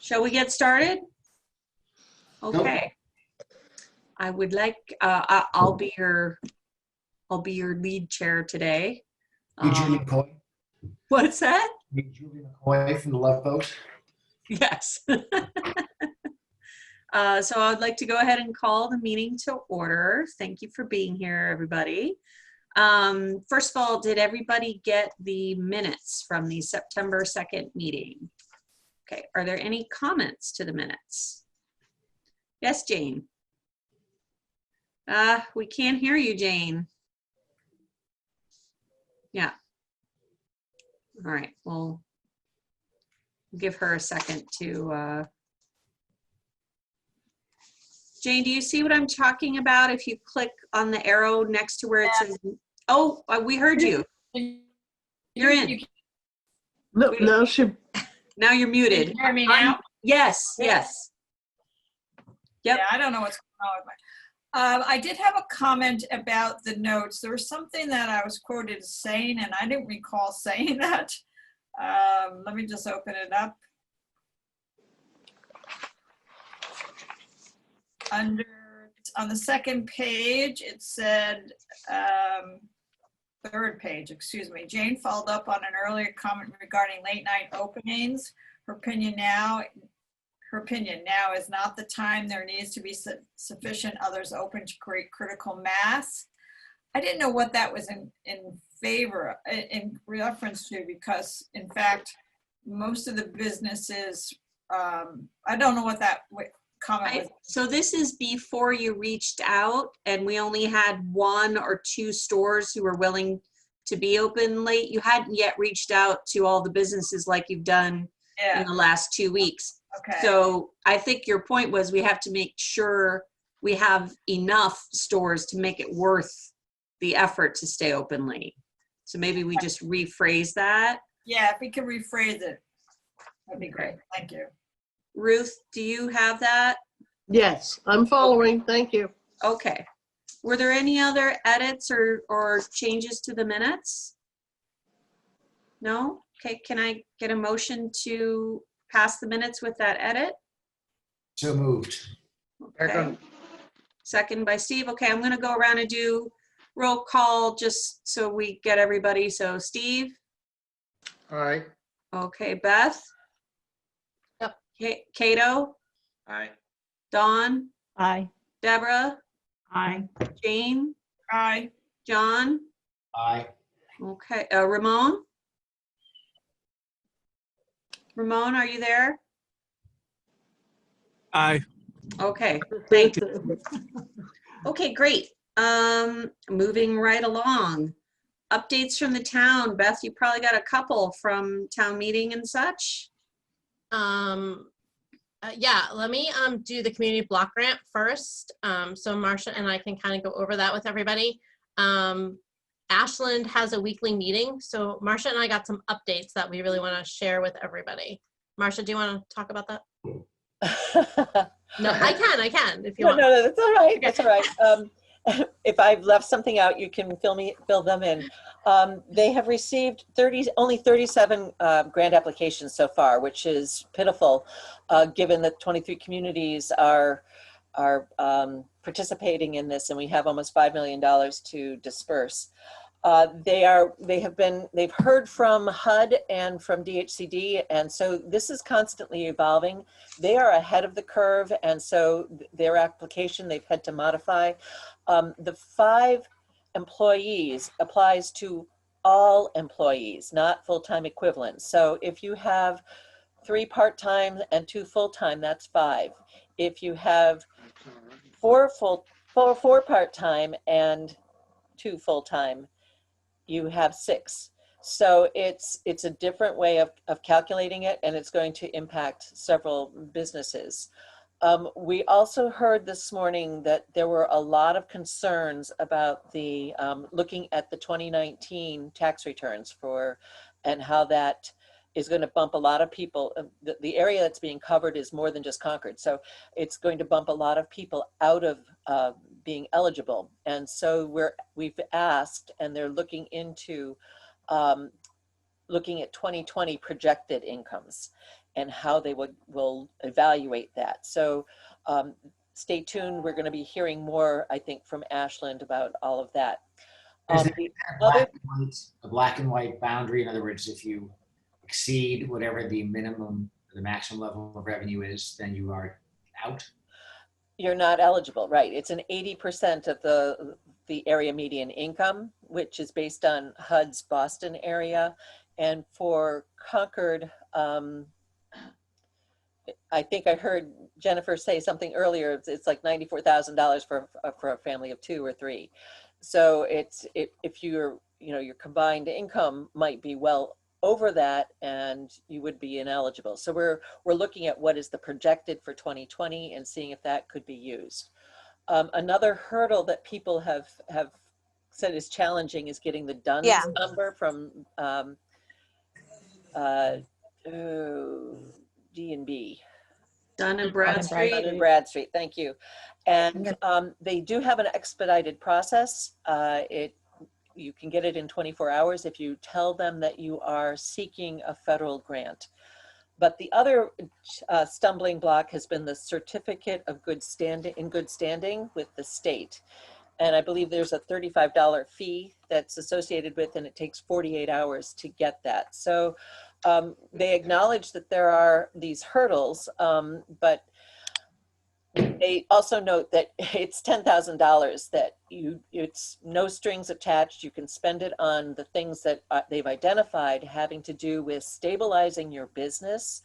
Shall we get started? Okay. I would like, I'll be your lead chair today. You Julie McCoy? What's that? You Julie McCoy from the Love Boat? Yes. So I'd like to go ahead and call the meeting to order. Thank you for being here, everybody. First of all, did everybody get the minutes from the September 2nd meeting? Okay, are there any comments to the minutes? Yes, Jane. We can't hear you, Jane. Yeah. All right, we'll give her a second to, Jane, do you see what I'm talking about? If you click on the arrow next to where it says, oh, we heard you. You're in. No, Now you're muted. Can you hear me now? Yes, yes. Yep. Yeah, I don't know what's going on with my. I did have a comment about the notes. There was something that I was quoted as saying, and I didn't recall saying that. Let me just open it up. On the second page, it said, third page, excuse me, Jane followed up on an earlier comment regarding late night openings. Her opinion now is not the time. There needs to be sufficient others open to create critical mass. I didn't know what that was in favor, in reference to, because in fact, most of the businesses, I don't know what that comment was. So this is before you reached out and we only had 1 or 2 stores who were willing to be open late. You hadn't yet reached out to all the businesses like you've done in the last 2 weeks. Okay. So I think your point was we have to make sure we have enough stores to make it worth the effort to stay open late. So maybe we just rephrase that. Yeah, if we could rephrase it, that'd be great. Thank you. Ruth, do you have that? yes, I'm following. Thank you. Okay. Were there any other edits or changes to the minutes? No? Okay, can I get a motion to pass the minutes with that edit? So moved. Okay. Second by Steve. Okay, I'm gonna go around and do roll call just so we get everybody. So Steve? Aye. Okay, Beth? Yep. Cato? Aye. Dawn? Aye. Deborah? Aye. Jane? Aye. John? Aye. Okay, Remon? Remon, are you there? Aye. Okay, thank you. Okay, great. Moving right along. Updates from the town. Beth, you probably got a couple from town meeting and such. Yeah, let me do the community block grant first. So Marcia and I can kind of go over that with everybody. Ashland has a weekly meeting. So Marcia and I got some updates that we really want to share with everybody. Marcia, do you want to talk about that? No, I can if you want. No, that's all right. Okay. That's all right. If I've left something out, you can fill them in. They have received only 37 grant applications so far, which is pitiful, given that 23 communities are participating in this, and we have almost $5 million to disperse. They've heard from HUD and from DHCD, and so this is constantly evolving. They are ahead of the curve, and so their application they've had to modify. The 5 employees applies to all employees, not full-time equivalents. So if you have 3 part-time and 2 full-time, that's 5. If you have 4 part-time and 2 full-time, you have 6. So it's a different way of calculating it, and it's going to impact several businesses. We also heard this morning that there were a lot of concerns about the looking at the 2019 tax returns and how that is going to bump a lot of people. The area that's being covered is more than just Concord, so it's going to bump a lot of people out of being eligible. And so we've asked, and they're looking into looking at 2020 projected incomes. and how they will evaluate that. So stay tuned. We're going to be hearing more, I think, from Ashland about all of that. Is there The a black and white boundary? In other words, if you exceed whatever the maximum level of revenue is, then you are out? You're not eligible, right? It's an 80% of the area median income, which is based on HUD's Boston area. And for Concord, I think I heard Jennifer say something earlier, it's like $94,000 for a family of 2 or 3. So if your combined income might be well over that, and you would be ineligible. So we're looking at what is the projected for 2020 and seeing if that could be used. Another hurdle that people have said is challenging is getting the DUNS number from D&B. Dun and Bradstreet. Dun and Bradstreet, thank you. And they do have an expedited process. You can get it in 24 hours if you tell them that you are seeking a federal grant. But the other stumbling block has been the certificate of good standing with the state. And I believe there's a $35 fee that's associated with, and it takes 48 hours to get that. So they acknowledge that there are these hurdles, but they also note that it's $10,000 that it's no strings attached. You can spend it on the things that they've identified having to do with stabilizing your business,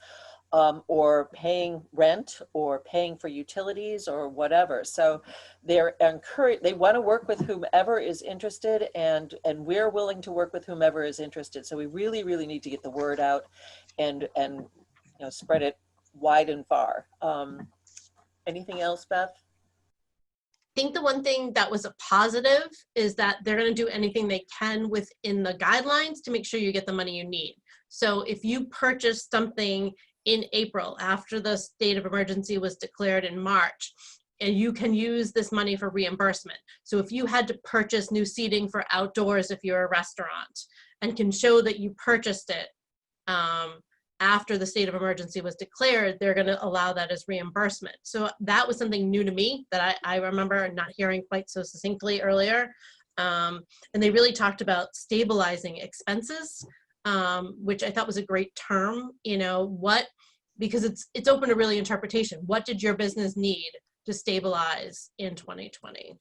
or paying rent, or paying for utilities, or whatever. So they're encouraged. They want to work with whomever is interested, and we're willing to work with whomever is interested. So we really, really need to get the word out and spread it wide and far. Anything else, Beth? I think the one thing that was a positive is that they're going to do anything they can within the guidelines to make sure you get the money you need. So if you purchase something in April after the state of emergency was declared in March, and you can use this money for reimbursement. So if you had to purchase new seating for outdoors, if you're a restaurant, and can show that you purchased it after the state of emergency was declared, they're going to allow that as reimbursement. So that was something new to me that I remember not hearing quite so succinctly earlier. And they really talked about stabilizing expenses, which I thought was a great term. Because it's open to really interpretation. What did your business need to stabilize in 2020?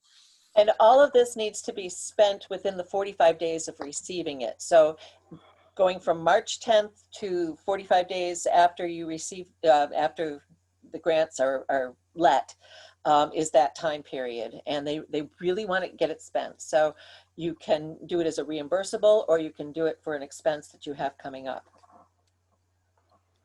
And all of this needs to be spent within the 45 days of receiving it. So going from March 10th to 45 days after you receive, after the grants are let, is that time period. And they really want to get it spent. So you can do it as a reimbursable, or you can do it for an expense that you have coming up.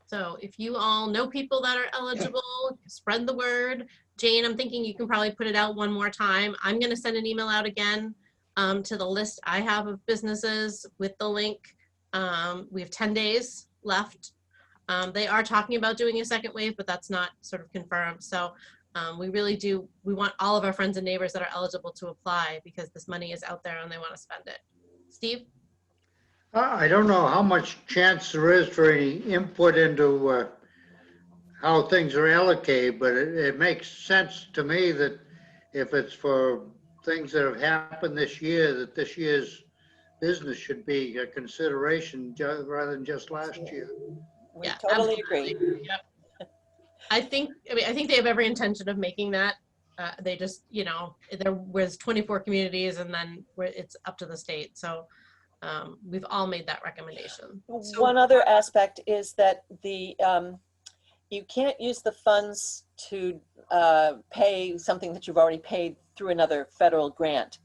So if you all know people that are eligible, spread the word. Jane, I'm thinking you can probably put it out one more time. I'm going to send an email out again to the list I have of businesses with the link. We have 10 days left. They are talking about doing a second wave, but that's not sort of confirmed. So we want all of our friends and neighbors that are eligible to apply, because this money is out there and they want to spend it. Steve? I don't know how much chance there is for any input into how things are allocated, but it makes sense to me that if it's for things that have happened this year, that this year's business should be a consideration rather than just last year. We Yeah, totally absolutely. agree. Yep. I think they have every intention of making that. They just, there was 24 communities, and then it's up to the state. So we've all made that recommendation. One other aspect is that you can't use the funds to pay something that you've already paid through another federal grant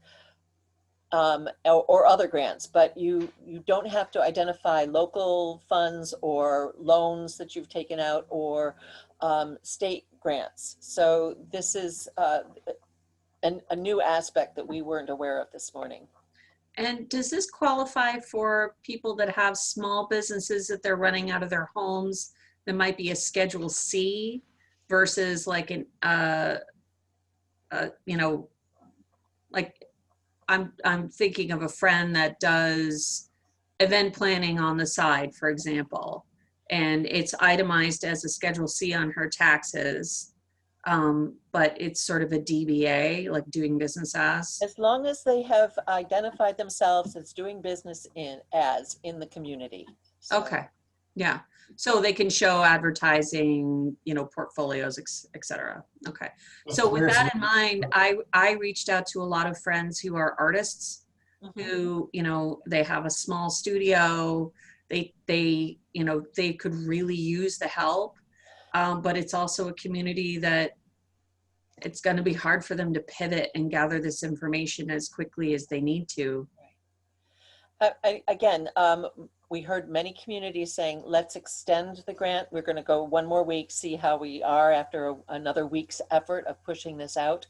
or other grants, but you don't have to identify local funds or loans that you've taken out or state grants. So this is a new aspect that we weren't aware of this morning. And does this qualify for people that have small businesses that they're running out of their homes that might be a Schedule C versus like like I'm thinking of a friend that does event planning on the side, for example, and it's itemized as a Schedule C on her taxes. But it's sort of a DBA, like doing business as. As long as they have identified themselves as doing business in the community. So- Okay, yeah. So they can show advertising, you know, portfolios, et cetera. Okay. So with that in mind, I reached out to a lot of friends who are artists who, you know, they have a small studio. They, you know, they could really use the help. But it's also a community that it's going to be hard for them to pivot and gather this information as quickly as they need to. Again, we heard many communities saying, let's extend the grant. We're going to go one more week, see how we are after another week's effort of pushing this out.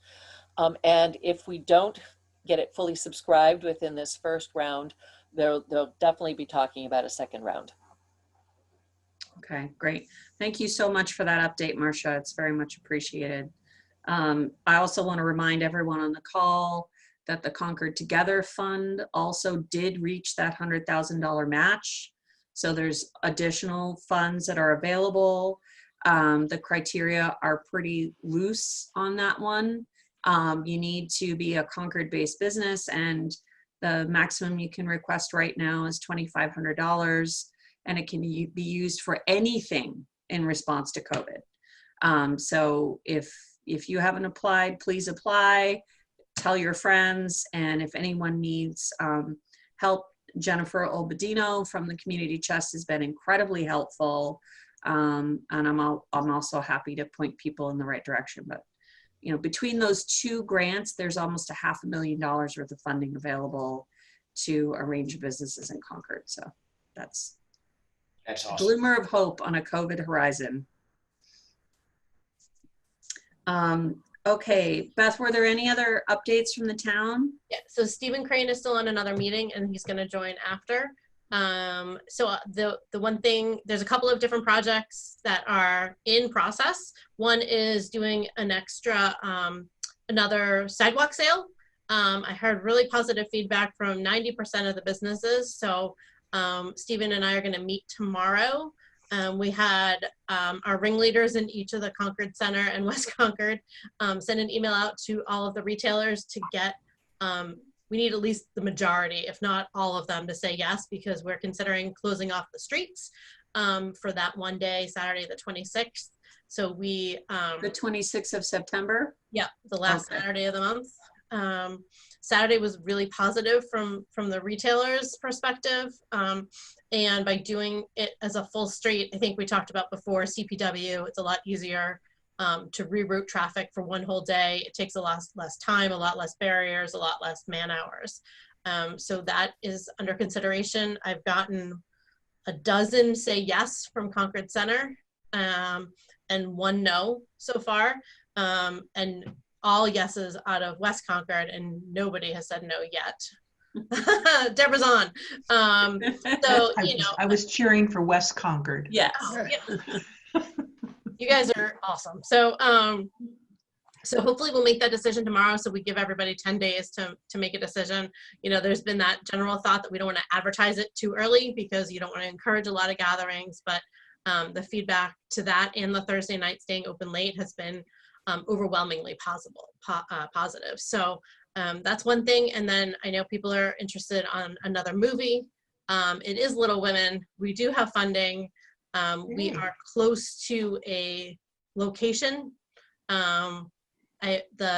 And if we don't get it fully subscribed within this first round, they'll definitely be talking about a second round. Okay, great. Thank you so much for that update, Marcia. It's very much appreciated. I also want to remind everyone on the call that the Concord Together Fund also did reach that $100,000 match. So there's additional funds that are available. The criteria are pretty loose on that one. You need to be a Concord-based business, and the maximum you can request right now is $2,500, and it can be used for anything in response to COVID. So if you haven't applied, please apply. Tell your friends, and if anyone needs help, Jennifer Obbagy from the Community Chest has been incredibly helpful, and I'm also happy to point people in the right direction. But you know, between those two grants, there's almost $500,000 worth of funding available to a range of businesses in Concord. So that's Awesome. a glimmer of hope on a COVID horizon. Okay, Beth, were there any other updates from the town? Yeah, so Stephen Crane is still on another meeting and he's gonna join after. So the one thing, there's a couple of different projects that are in process. One is doing an extra, another sidewalk sale. I heard really positive feedback from 90% of the businesses. So Stephen and I are gonna meet tomorrow. We had our ringleaders in each of the Concord Center and West Concord send an email out to all of the retailers to get, we need at least the majority, if not all of them, to say yes, because we're considering closing off the streets for that one day, Saturday the 26th. So we- The 26th of September? Yeah, the last Saturday of the month. Saturday was really positive from the retailers' perspective. And by doing it as a full street, I think we talked about before, CPW, it's a lot easier to reroute traffic for one whole day. It takes a lot less time, a lot less barriers, a lot less man hours. So that is under consideration. I've gotten a dozen say yes from Concord Center and one no so far. And all yeses out of West Concord, and nobody has said no yet. Deborah's on. So, you know. I was cheering for West Concord. Yes. Oh, yeah. You guys are awesome. So, so hopefully we'll make that decision tomorrow. So we give everybody 10 days to make a decision. You know, there's been that general thought that we don't want to advertise it too early because you don't want to encourage a lot of gatherings, but the feedback to that and the Thursday night staying open late has been overwhelmingly positive. So that's one thing. And then I know people are interested on another movie. It is Little Women. We do have funding. We are close to a location. The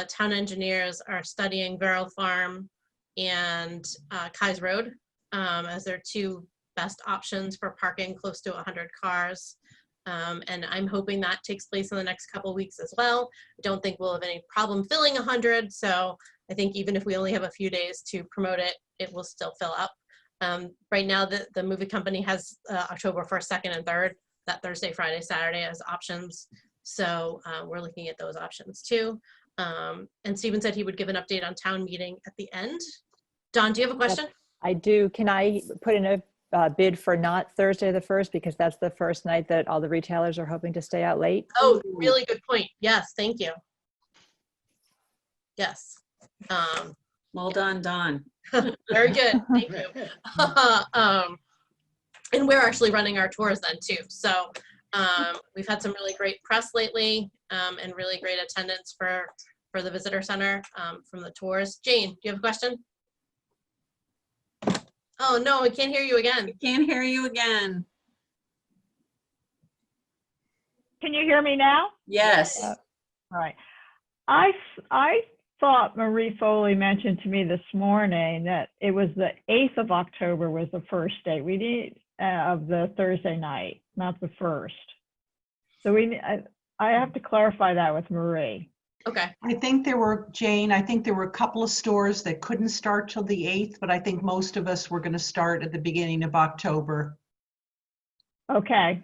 town engineers are studying Verrill Farm and Kai's Road as their two best options for parking close to 100 cars. And I'm hoping that takes place in the next couple of weeks as well. I don't think we'll have any problem filling 100. So I think even if we only have a few days to promote it, it will still fill up. Right now, the movie company has October 1st, 2nd, and 3rd, that Thursday, Friday, Saturday as options. So we're looking at those options too. And Stephen said he would give an update on town meeting at the end. Don, do you have a question? I do. Can I put in a bid for not Thursday the 1st, because that's the first night that all the retailers are hoping to stay out late? Oh, really good point. Yes, thank you. Yes. Well done, Don. Very good. Thank you. And we're actually running our tours then too. So we've had some really great press lately and really great attendance for the visitor center from the tours. Jane, do you have a question? Oh no, we can't hear you again. We can't hear you again. Can you hear me now? Yes. All right. I thought Marie Foley mentioned to me this morning that it was the 8th of October was the first day. We need of the Thursday night, not the 1st. So I have to clarify that with Marie. Okay. I think there were, Jane, I think there were a couple of stores that couldn't start till the 8th, but I think most of us were going to start at the beginning of October. Okay.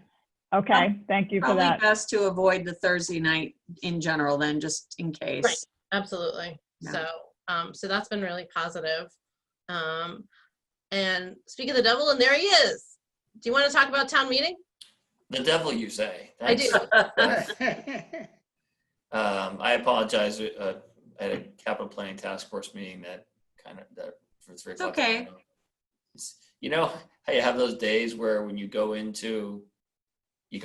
Okay. Thank you for Probably that. best to avoid the Thursday night in general then, just in case. Right. Absolutely. Yeah. So that's been really positive. And speak of the devil, and there he is. Do you want to talk about town meeting? The devil, you say? I do. I apologize. I had a capital planning task force meeting that for 3 o'clock. Okay. You know how you have those days where when you go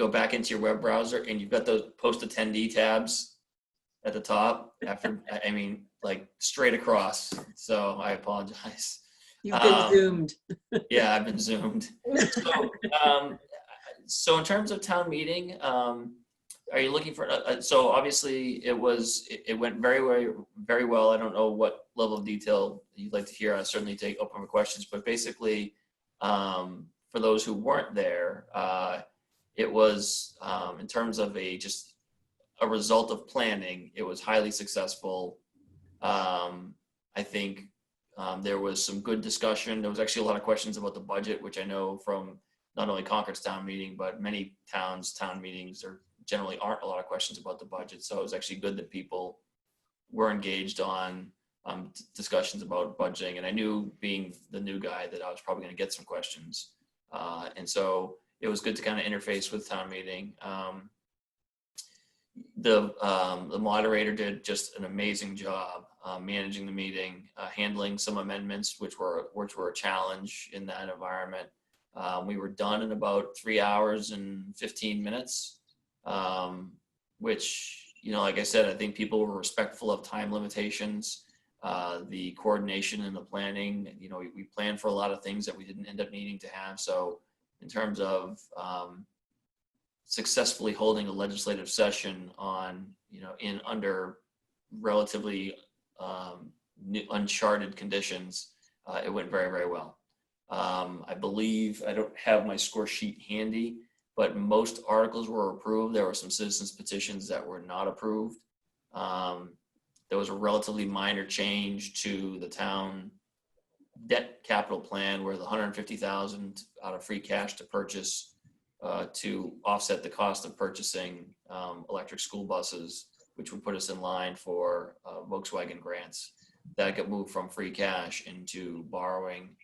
back into your web browser and you've got those post attendee tabs at the top after, I mean, like straight across. So I apologize. You've been zoomed. Yeah, I've been zoomed. So in terms of town meeting, are you looking for, so obviously it went very, very well. I don't know what level of detail you'd like to hear. I certainly take open for questions, but basically for those who weren't there, it was in terms of just a result of planning, it was highly successful. I think there was some good discussion. There was actually a lot of questions about the budget, which I know from not only Concord's town meeting, but many towns' town meetings generally aren't a lot of questions about the budget. So it was actually good that people were engaged on discussions about budgeting. And I knew, being the new guy, that I was probably going to get some questions. And so it was good to kind of interface with town meeting. The moderator did just an amazing job managing the meeting, handling some amendments, which were a challenge in that environment. We were done in about 3 hours and 15 minutes, which, like I said, I think people were respectful of time limitations, the coordination and the planning. We planned for a lot of things that we didn't end up needing to have. So in terms of successfully holding a legislative session under relatively uncharted conditions, it went very, very well. I believe, I don't have my score sheet handy, but most articles were approved. There were some citizens petitions that were not approved. There was a relatively minor change to the town debt capital plan, where the $150,000 out of free cash to purchase to offset the cost of purchasing electric school buses, which would put us in line for Volkswagen grants, that got moved from free cash into borrowing.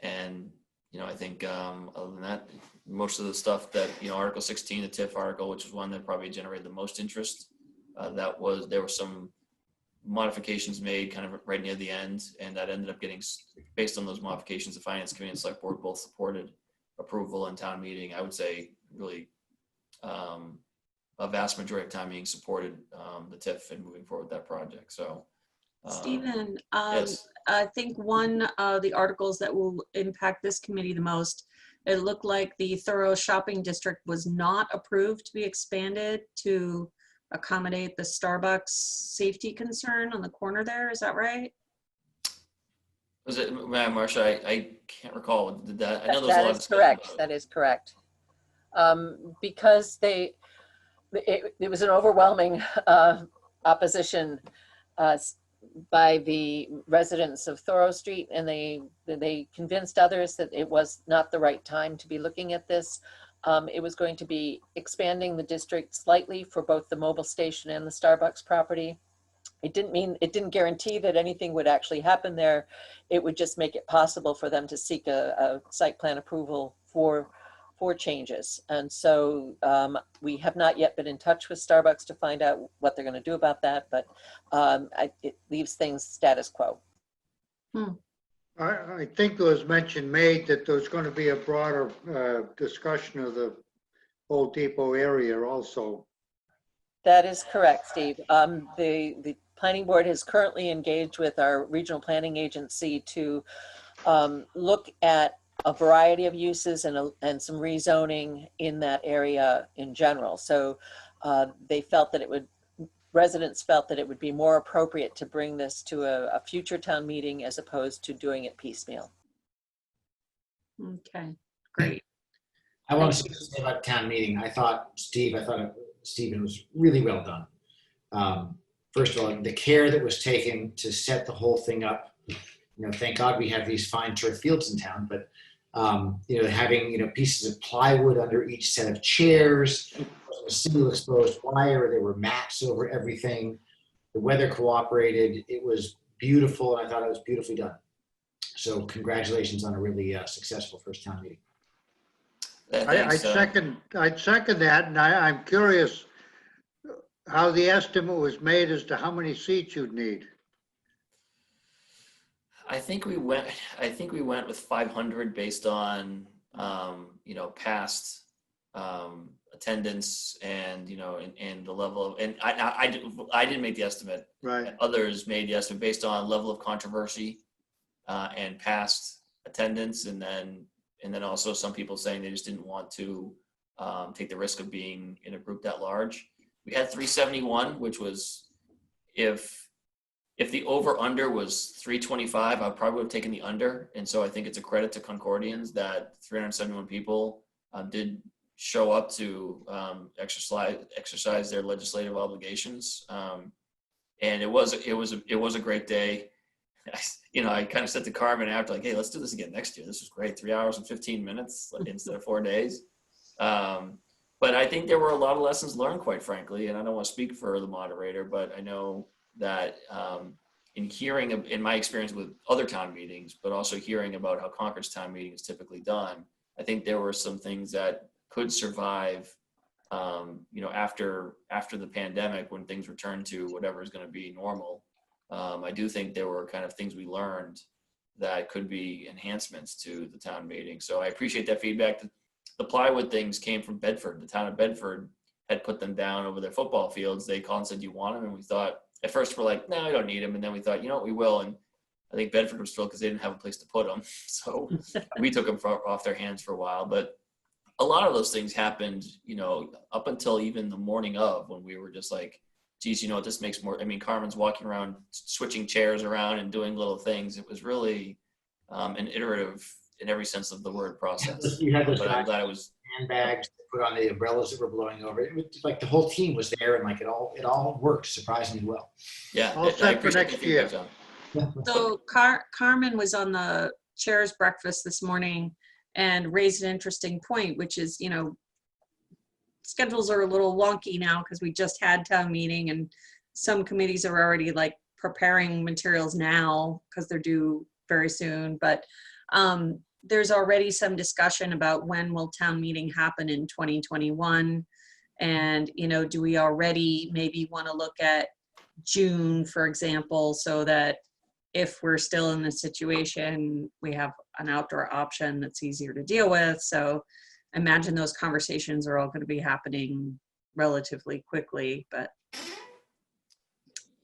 And I think other than that, most of the stuff that, Article 16, the TIF article, which is one that probably generated the most interest, there were some modifications made kind of right near the end, and that ended up getting, based on those modifications, the Finance Committee and Select Board both supported approval in town meeting. I would say really a vast majority of town meeting supported the TIF and moving forward with that project. So Stephen, yes. I think one of the articles that will impact this committee the most, it looked like the Thorough Shopping District was not approved to be expanded to accommodate the Starbucks safety concern on the corner there. Is that right? Was it, Marcia? I can't recall. Did that? I know there was a That lot of is correct. That is correct. Because it was an overwhelming opposition by the residents of Thorough Street, and they convinced others that it was not the right time to be looking at this. It was going to be expanding the district slightly for both the mobile station and the Starbucks property. It didn't guarantee that anything would actually happen there. It would just make it possible for them to seek a site plan approval for changes. And so we have not yet been in touch with Starbucks to find out what they're going to do about that, but it leaves things status quo. I think there was mention made that there was going to be a broader discussion of the Old Depot area also. That is correct, Steve. The planning board has currently engaged with our regional planning agency to look at a variety of uses and some rezoning in that area in general. So they felt that residents felt that it would be more appropriate to bring this to a future town meeting as opposed to doing it piecemeal. Okay, great. I want to say about town meeting. I thought Stephen was really well done. First of all, the care that was taken to set the whole thing up. Thank God we have these fine turf fields in town, but having pieces of plywood under each set of chairs, a single exposed wire, there were mats over everything. The weather cooperated. It was beautiful, and I thought it was beautifully done. So congratulations on a really successful first town meeting. I'd second that, and I'm curious how the estimate was made as to how many seats you'd need. I think we went with 500 based on past attendance and and the level of, and I didn't make the estimate. Right. Others made the estimate based on level of controversy and past attendance, and then also some people saying they just didn't want to take the risk of being in a group that large. We had 371, which was, if the over-under was 325, I probably would have taken the under. And so I think it's a credit to Concordians that 371 people did show up to exercise their legislative obligations. And it was a great day. I kind of said to Carmen after, like, hey, let's do this again next year. This was great. 3 hours and 15 minutes instead of 4 days. But I think there were a lot of lessons learned, quite frankly. And I don't want to speak for the moderator, but I know that in my experience with other town meetings, but also hearing about how Concord's town meeting is typically done, I think there were some things that could survive, after the pandemic, when things return to whatever is going to be normal. I do think there were kind of things we learned that could be enhancements to the town meeting. So I appreciate that feedback. The plywood things came from Bedford. The town of Bedford had put them down over their football fields. They called and said, you want them? And we thought, at first we're like, no, I don't need them. And then we thought, we will. And I think Bedford was thrilled because they didn't have a place to put them. So we took them off their hands for a while. But a lot of those things happened, up until even the morning of, when we were just like, geez, this makes more. I mean, Carmen's walking around, switching chairs around and doing little things. It was really an iterative, in every sense of the word, process. You had those but I'm glad it was handbags to put on the umbrellas that were blowing over. It was like the whole team was there, and like it all worked surprisingly well. Yeah, All set for next year. So Carmen was on the chair's breakfast this morning and raised an interesting point, which is, schedules are a little wonky now because we just had town meeting, and some committees are already like preparing materials now because they're due very soon. But there's already some discussion about when will town meeting happen in 2021. And, do we already maybe want to look at June, for example, so that if we're still in this situation, we have an outdoor option that's easier to deal with. So imagine those conversations are all going to be happening relatively quickly, but.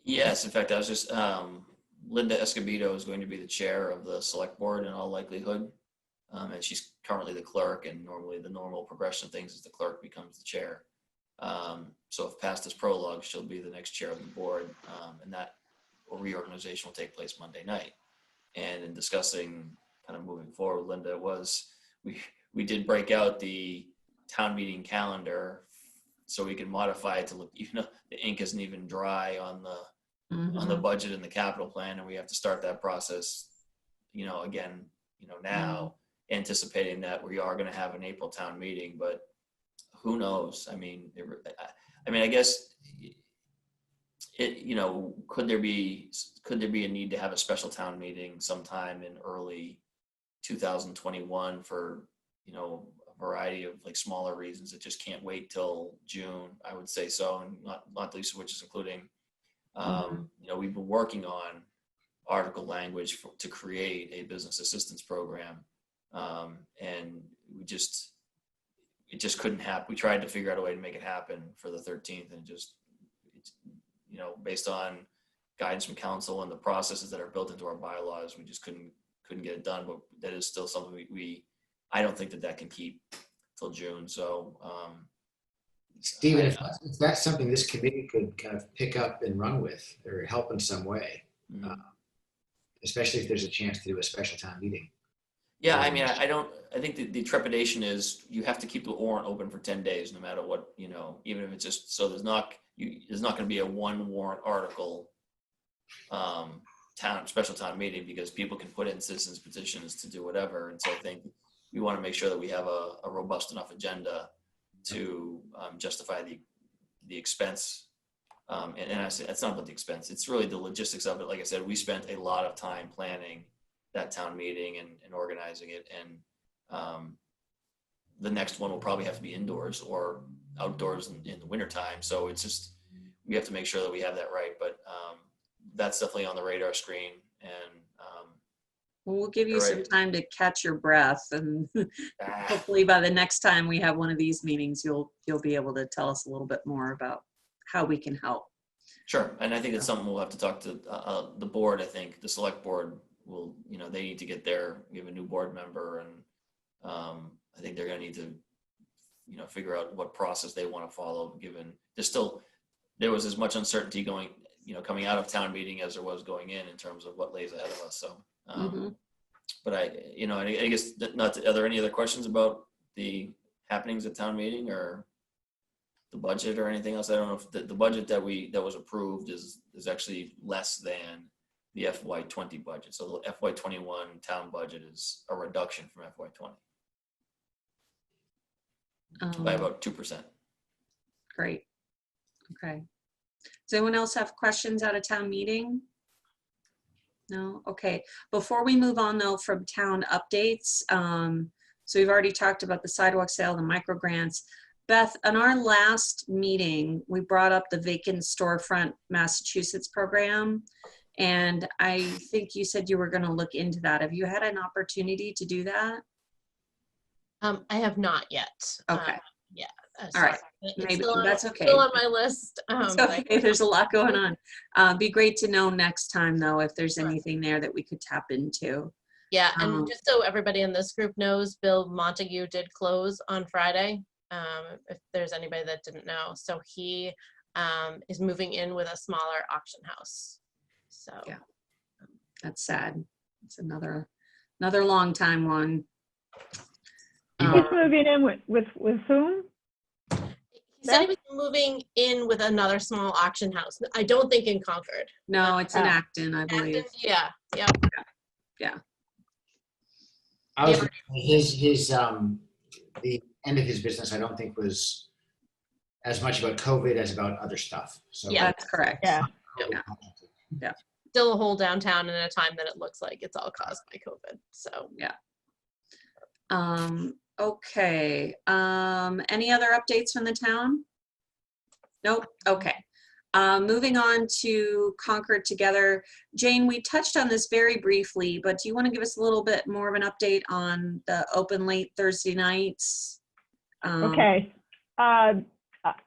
Yes, in fact, I was just, Linda Escobedo is going to be the chair of the select board in all likelihood. And she's currently the clerk, and normally the normal progression of things is the clerk becomes the chair. So if past this prologue, she'll be the next chair of the board, and that reorganization will take place Monday night. And in discussing kind of moving forward, Linda, we did break out the town meeting calendar so we can modify it to look, the ink isn't even dry on the budget and the capital plan, and we have to start that process, again, now, anticipating that we are going to have an April town meeting, but who knows? I mean, I guess could there be a need to have a special town meeting sometime in early 2021 for, a variety of like smaller reasons that just can't wait till June? I would say so, and not least of which is including, we've been working on article language to create a business assistance program. And it just couldn't happen. We tried to figure out a way to make it happen for the 13th, and based on guidance from council and the processes that are built into our bylaws, we just couldn't get it done. But that is still something I don't think that can keep till June. So, Stephen, if that's something this committee could kind of pick up and run with or help in some way, especially if there's a chance to do a special town meeting. Yeah, I mean, I think the trepidation is you have to keep the warrant open for 10 days, no matter what, even if it's just, so there's not going to be a one warrant article special town meeting, because people can put in citizens petitions to do whatever. And so I think we want to make sure that we have a robust enough agenda to justify the expense. And I say it's not about the expense, it's really the logistics of it. Like I said, we spent a lot of time planning that town meeting and organizing it, and the next one will probably have to be indoors or outdoors in the wintertime. So it's just, we have to make sure that we have that right. But that's definitely on the radar screen, and we'll give you some time to catch your breath, and hopefully by the next time we have one of these meetings, you'll be able to tell us a little bit more about how we can help. Sure. And I think it's something we'll have to talk to the board. I think the select board will, they need to get we have a new board member, and I think they're going to need to, figure out what process they want to follow, given there was as much uncertainty coming out of town meeting as there was going in terms of what lays ahead of us. So, but I guess are there any other questions about the happenings at town meeting or the budget or anything else? I don't know if the budget that was approved is actually less than the FY20 budget. So the FY21 town budget is a reduction from FY20 by about 2%. Great. Okay. Does anyone else have questions out of town meeting? No? Okay. Before we move on though from town updates, so we've already talked about the sidewalk sale, the micro grants. Beth, on our last meeting, we brought up the vacant storefront Massachusetts program. And I think you said you were going to look into that. Have you had an opportunity to do that? I have not yet. Okay. Yeah. All right. Maybe that's okay. Still on my list. Okay. There's a lot going on. Be great to know next time though, if there's anything there that we could tap into. Yeah. And just so everybody in this group knows, Bill Montague did close on Friday. If there's anybody that didn't know. So he is moving in with a smaller auction house. So yeah, that's sad. It's another long time one. He's moving in with whom? He said he was moving in with another small auction house. I don't think in Concord. No, it's in Acton, I believe. Acton, yeah. Yeah. I was his the end of his business, I don't think was as much about COVID as about other stuff. So yeah, that's correct. Yeah. Yeah. Still a whole downtown in a time that it looks like it's all caused by COVID. So yeah. Okay. Any other updates from the town? Nope. Okay. Moving on to Concord Together. Jane, we touched on this very briefly, but do you want to give us a little bit more of an update on the open late Thursday nights? Okay. I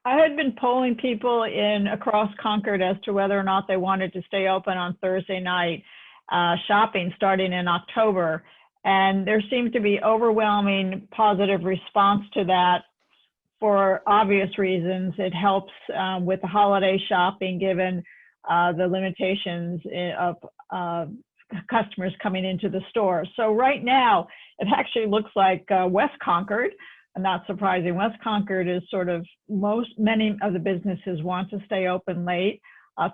had been polling people across Concord as to whether or not they wanted to stay open on Thursday night shopping starting in October. And there seemed to be overwhelming positive response to that for obvious reasons. It helps with the holiday shopping, given the limitations of customers coming into the store. So right now, it actually looks like West Concord, and not surprising, West Concord is sort of many of the businesses want to stay open late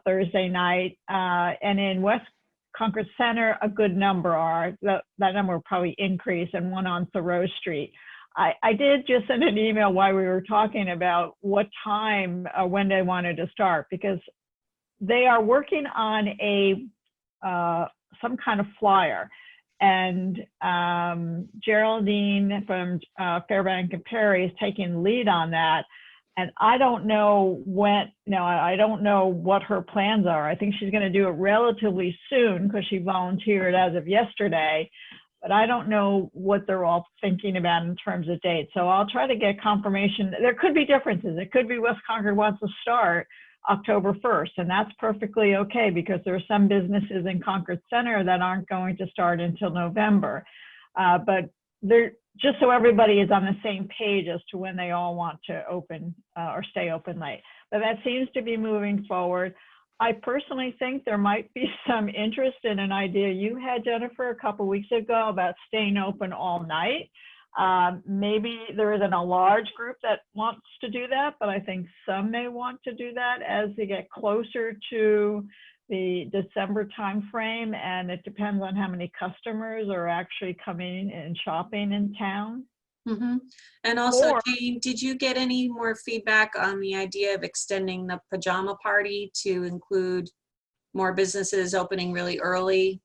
Thursday night. And in West Concord Center, a good number are. That number will probably increase, and one on Thoreau Street. I did just send an email while we were talking about what time, when they wanted to start, because they are working on some kind of flyer. And Geraldine from Fairbank and Perry is taking lead on that. And I don't know when, no, I don't know what her plans are. I think she's going to do it relatively soon because she volunteered as of yesterday. But I don't know what they're all thinking about in terms of dates. So I'll try to get confirmation. There could be differences. It could be West Concord wants to start October 1st, and that's perfectly okay because there are some businesses in Concord Center that aren't going to start until November. But they're just so everybody is on the same page as to when they all want to open or stay open late. But that seems to be moving forward. I personally think there might be some interest in an idea you had, Jennifer, a couple weeks ago about staying open all night. Maybe there isn't a large group that wants to do that, but I think some may want to do that as they get closer to the December timeframe, and it depends on how many customers are actually coming and shopping in town. Mm-hmm. And also, Or- Jane, did you get any more feedback on the idea of extending the pajama party to include more businesses opening really early?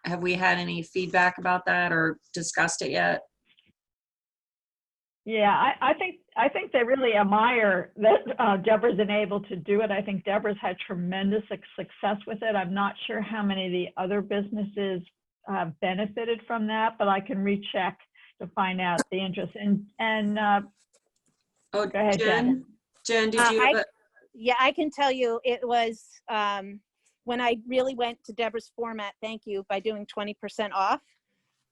Have we had any feedback about that or discussed it yet? Yeah, I think they really admire that Deborah's been able to do it. I think Deborah's had tremendous success with it. I'm not sure how many of the other businesses benefited from that, but I can recheck to find out the interest. And Oh, go ahead, Jen. Jen, did you? Yeah, I can tell you it was when I really went to Deborah's format, thank you, by doing 20% off,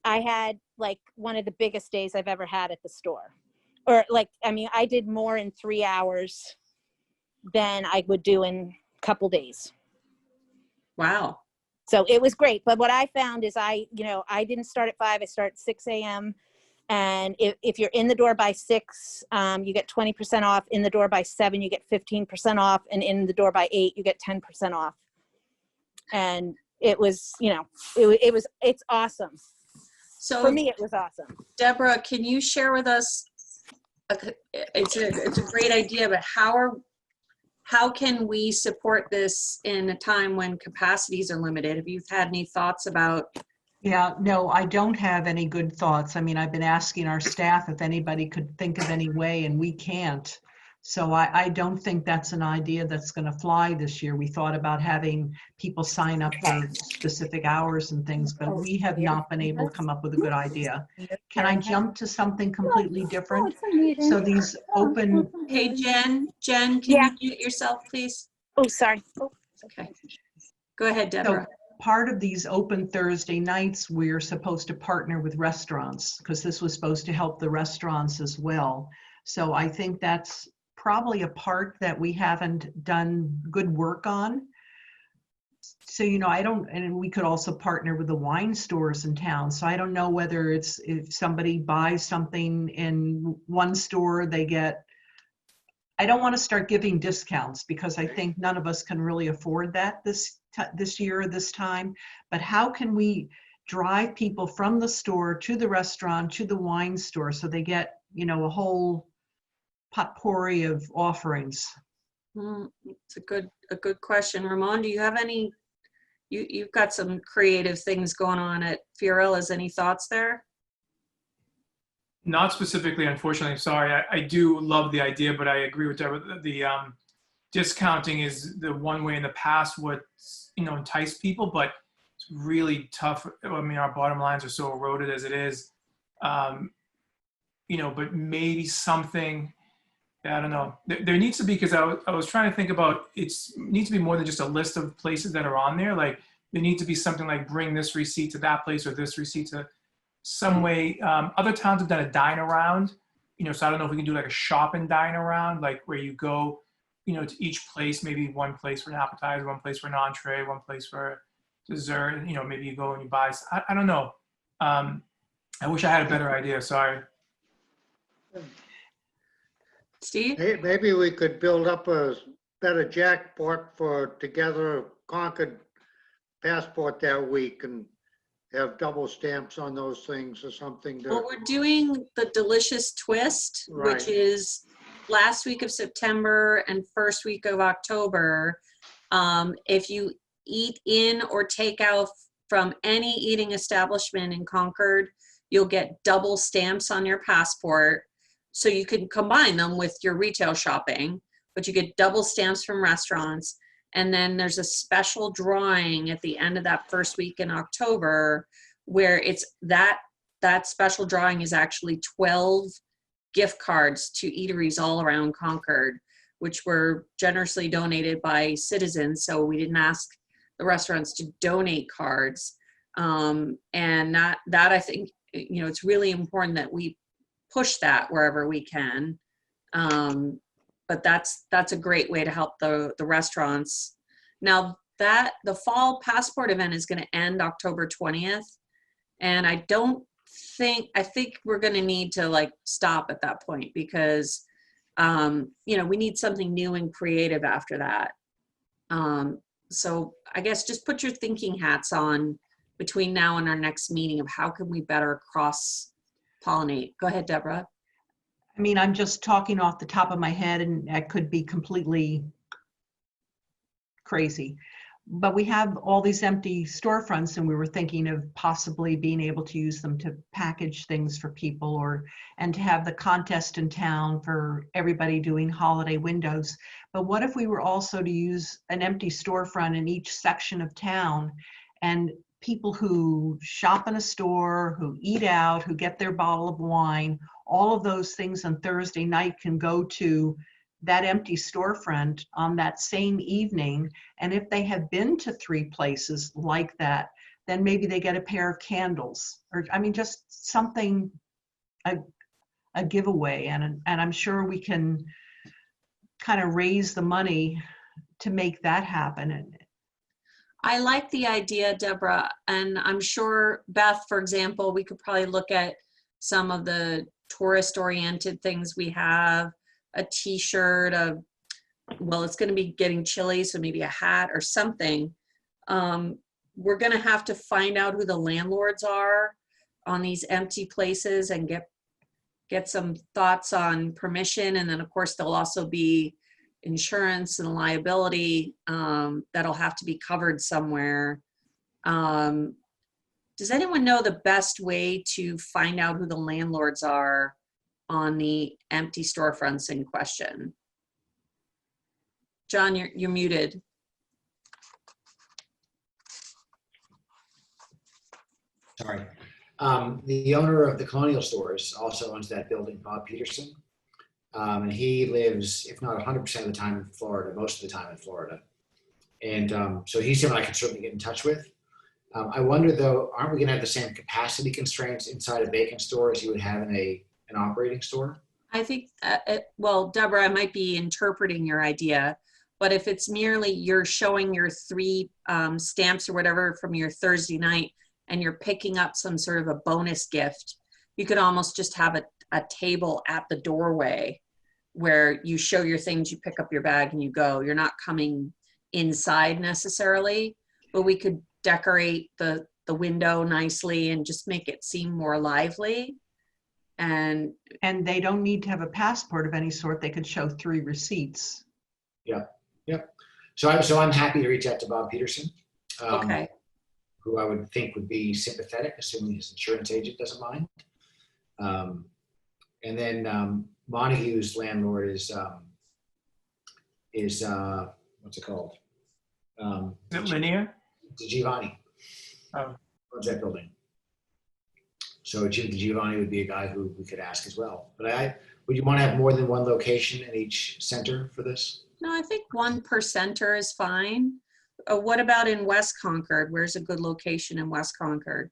I had like one of the biggest days I've ever had at the store. Or like, I mean, I did more in 3 hours than I would do in a couple days. Wow. So it was great. But what I found is I didn't start at 5, I started at 6 a.m. And if you're in the door by 6, you get 20% off. In the door by 7, you get 15% off. And in the door by 8, you get 10% off. And it was, it's awesome. So for me, it was awesome. Deborah, can you share with us, it's a great idea, but how can we support this in a time when capacities are limited? Have you had any thoughts about? Yeah, no, I don't have any good thoughts. I mean, I've been asking our staff if anybody could think of any way, and we can't. So I don't think that's an idea that's going to fly this year. We thought about having people sign up for specific hours and things, but we have not been able to come up with a good idea. Can I jump to something completely different? So these open. Hey, Jen, can you mute yourself, please? Oh, sorry. Oh, okay. Go ahead, Deborah. So part of these open Thursday nights, we're supposed to partner with restaurants because this was supposed to help the restaurants as well. So I think that's probably a part that we haven't done good work on. So, and we could also partner with the wine stores in town. So I don't know whether it's, if somebody buys something in one store, they get, I don't want to start giving discounts because I think none of us can really afford that this year, this time. But how can we drive people from the store to the restaurant, to the wine store, so they get, a whole potpourri of offerings? It's a good question. Remon, do you have any, you've got some creative things going on at Fiorella's. Any thoughts there? Not specifically, unfortunately. Sorry, I do love the idea, but I agree with Deborah. The discounting is the one way in the past what enticed people, but it's really tough. I mean, our bottom lines are so eroded as it is. But maybe something. I don't know. There needs to be, because I was trying to think about, it needs to be more than just a list of places that are on there. Like there needs to be something like bring this receipt to that place or this receipt to some way. Other towns have done a dine around, so I don't know if we can do like a shop and dine around, like where you go, to each place, maybe one place for an appetizer, one place for an entree, one place for dessert. Maybe you go and you buy. I don't know. I wish I had a better idea. Sorry. Steve? Maybe we could build up a better jackpot to gather a Concord passport that week and have double stamps on those things or something. Well, we're doing the Delicious Twist, Right. which is last week of September and first week of October. If you eat in or take out from any eating establishment in Concord, you'll get double stamps on your passport. So you can combine them with your retail shopping, but you get double stamps from restaurants. And then there's a special drawing at the end of that first week in October where it's that special drawing is actually 12 gift cards to eateries all around Concord, which were generously donated by citizens. So we didn't ask the restaurants to donate cards. And that I think, you know, it's really important that we push that wherever we can. But that's a great way to help the restaurants. Now that the fall passport event is going to end October 20th. And I think we're going to need to like stop at that point because, you know, we need something new and creative after that. So I guess just put your thinking hats on between now and our next meeting of how can we better cross pollinate. Go ahead, Deborah. I mean, I'm just talking off the top of my head and I could be completely crazy. But we have all these empty storefronts and we were thinking of possibly being able to use them to package things for people and to have the contest in town for everybody doing holiday windows. But what if we were also to use an empty storefront in each section of town, and people who shop in a store, who eat out, who get their bottle of wine, all of those things on Thursday night can go to that empty storefront on that same evening. And if they have been to 3 places like that, then maybe they get a pair of candles, or I mean, just something, a giveaway. And I'm sure we can kind of raise the money to make that happen. I like the idea, Deborah, and I'm sure, Beth, for example, we could probably look at some of the tourist-oriented things we have, a t-shirt, well, it's going to be getting chilly, so maybe a hat or something. We're going to have to find out who the landlords are on these empty places and get some thoughts on permission. And then, of course, there'll also be insurance and liability that'll have to be covered somewhere. Does anyone know the best way to find out who the landlords are on the empty storefronts in question? John, you're muted. Sorry. The owner of the Colonial Stores also owns that building, Bob Peterson. And he lives, if not 100% of the time in Florida, most of the time in Florida. And so he's someone I can certainly get in touch with. I wonder though, aren't we gonna have the same capacity constraints inside a vacant store as you would have in an operating store? I think, well, Deborah, I might be interpreting your idea, but if it's merely you're showing your 3 stamps or whatever from your Thursday night and you're picking up some sort of a bonus gift, you could almost just have a table at the doorway where you show your things, you pick up your bag and you go. You're not coming inside necessarily, but we could decorate the window nicely and just make it seem more lively. And they don't need to have a passport of any sort. They could show 3 receipts. Yeah. So I'm happy to reach out to Bob Peterson. Okay. Who I would think would be sympathetic, assuming his insurance agent doesn't mind. And then Montague's landlord is what's it called? Is it Linear? Giovanni. Oh. Owns that building. So Giovanni would be a guy who we could ask as well. But would you want to have more than 1 location in each center for this? No, I think 1 per center is fine. What about in West Concord? Where's a good location in West Concord?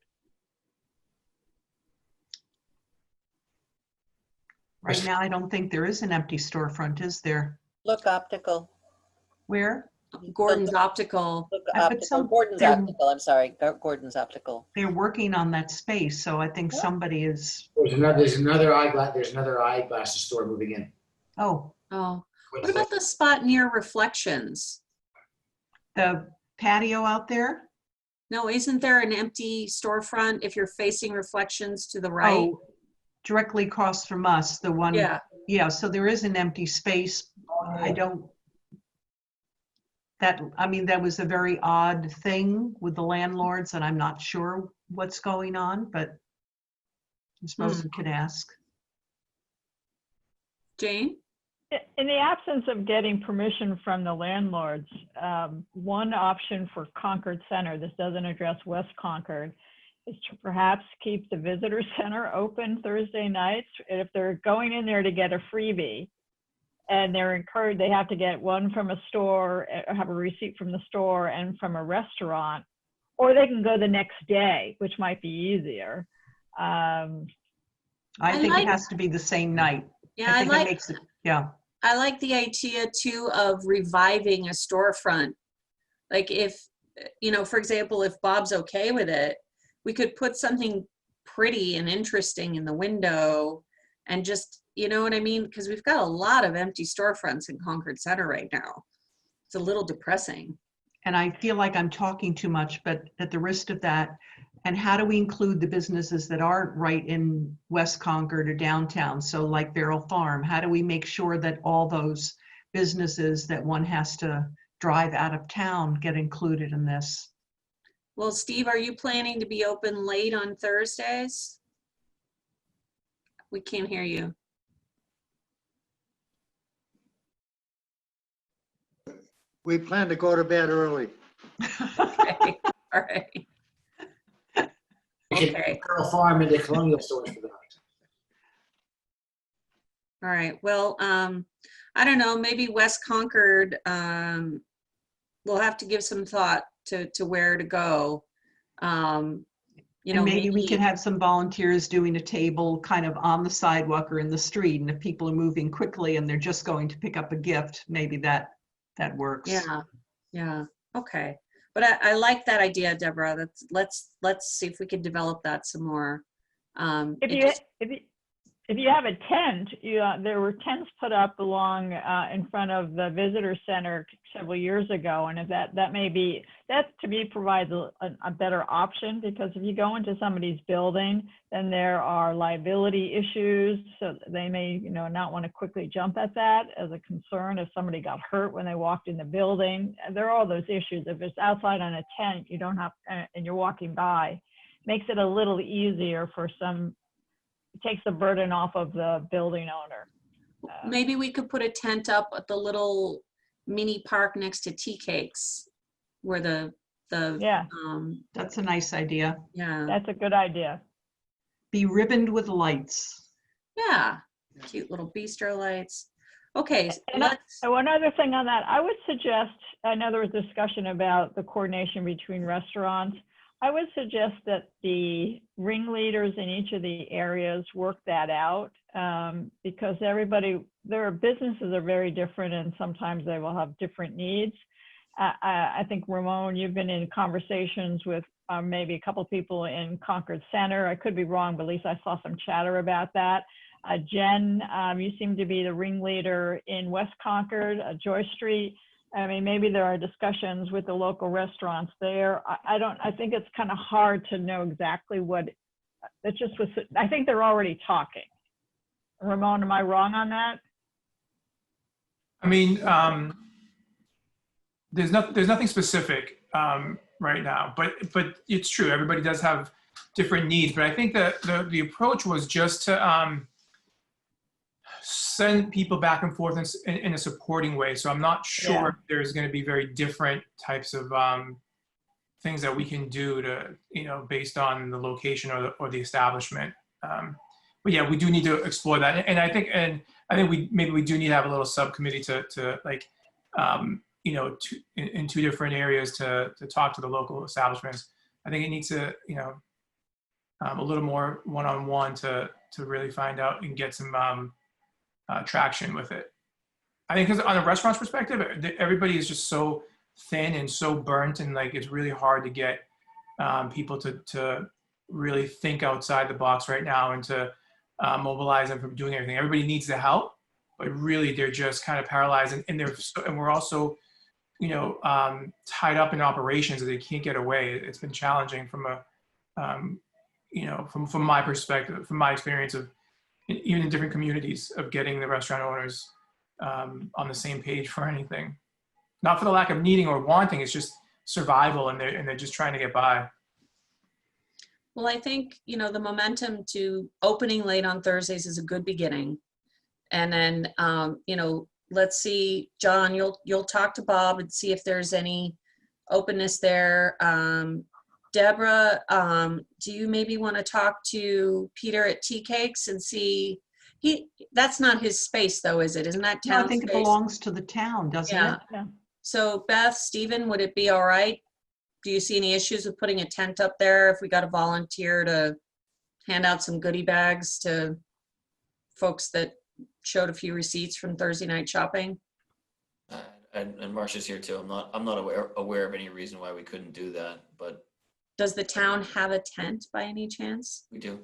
Right now, I don't think there is an empty storefront, is there? Look Optical. Where? Gordon's Optical. Look Optical. Gordon's Optical. I'm sorry, Gordon's Optical. They're working on that space, so I think somebody is. There's another eyeglasses store moving in. Oh. What about the spot near Reflections? The patio out there? No, isn't there an empty storefront if you're facing Reflections to the right? Oh, directly across from us, the one. Yeah, so there is an empty space. That was a very odd thing with the landlords, and I'm not sure what's going on, but I suppose we could ask. Jane? In the absence of getting permission from the landlords, one option for Concord Center, this doesn't address West Concord, is to perhaps keep the visitor center open Thursday nights. And if they're going in there to get a freebie and they're encouraged, they have to get one from a store, have a receipt from the store and from a restaurant, or they can go the next day, which might be easier. I think it has to be the same night. Yeah, I think it makes it, yeah. I like the idea too of reviving a storefront. Like if, you know, for example, if Bob's okay with it, we could put something pretty and interesting in the window and just, you know what I mean? Because we've got a lot of empty storefronts in Concord Center right now. It's a little depressing. And I feel like I'm talking too much, but at the risk of that, and how do we include the businesses that aren't right in West Concord or downtown? So like Barrel Farm, how do we make sure that all those businesses that one has to drive out of town get included in this? Well, Steve, are you planning to be open late on Thursdays? We can't hear you. We plan to go to bed early. Okay, all right. We can Okay. Pearl Farm into Colonial stores for that. All right, well, I don't know, maybe West Concord, we'll have to give some thought to where to go. You know, And maybe we could have some volunteers doing a table kind of on the sidewalk or in the street. And if people are moving quickly and they're just going to pick up a gift, maybe that works. Yeah, okay. But I like that idea, Deborah. Let's see if we can develop that some more. If you have a tent, there were tents put up along in front of the visitor center several years ago, and if that to me provides a better option, because if you go into somebody's building, then there are liability issues, so they may not want to quickly jump at that as a concern if somebody got hurt when they walked in the building. There are all those issues. If it's outside on a tent, you don't have, and you're walking by, makes it a little easier for some. It takes the burden off of the building owner. Maybe we could put a tent up at the little mini park next to Tea Cakes, where that's a nice idea. Yeah, that's a good idea. Be ribboned with lights. Yeah, cute little bistro lights. Okay, and one other thing on that, I would suggest, I know there was discussion about the coordination between restaurants. I would suggest that the ringleaders in each of the areas work that out, because their businesses are very different and sometimes they will have different needs. I think, Remon, you've been in conversations with maybe a couple people in Concord Center. I could be wrong, but at least I saw some chatter about that. Jen, you seem to be the ringleader in West Concord, Joy Street. I mean, maybe there are discussions with the local restaurants there. I think it's kind of hard to know exactly what, it just was, I think they're already talking. Remon, am I wrong on that? I mean, there's nothing specific right now, but it's true. Everybody does have different needs, but I think that the approach was just to send people back and forth in a supporting way. So I'm not sure if there's going to be very different types of things that we can do to, based on the location or the establishment. But yeah, we do need to explore that. And I think we do need to have a little subcommittee to like, in two different areas to talk to the local establishments. I think it needs to, a little more one-on-one to really find out and get some traction with it. I think because on a restaurant's perspective, everybody is just so thin and so burnt, and like it's really hard to get people to really think outside the box right now and to mobilize them from doing everything. Everybody needs the help, but really they're just kind of paralyzed, and we're also tied up in operations that they can't get away. It's been challenging from from my perspective, from my experience of even in different communities, of getting the restaurant owners on the same page for anything. Not for the lack of needing or wanting, it's just survival, and they're just trying to get by. Well, I think, the momentum to opening late on Thursdays is a good beginning. And then, you know, let's see, John, you'll talk to Bob and see if there's any openness there. Deborah, do you maybe want to talk to Peter at Tea Cakes and see, that's not his space though, is it? Isn't that No, town I think it space? belongs to the town, doesn't Yeah. it? Yeah. So Beth, Stephen, would it be all right? Do you see any issues with putting a tent up there if we got a volunteer to hand out some goodie bags to folks that showed a few receipts from Thursday night shopping? And Marcia's here too. I'm not aware of any reason why we couldn't do that, but Does the town have a tent by any chance? we do.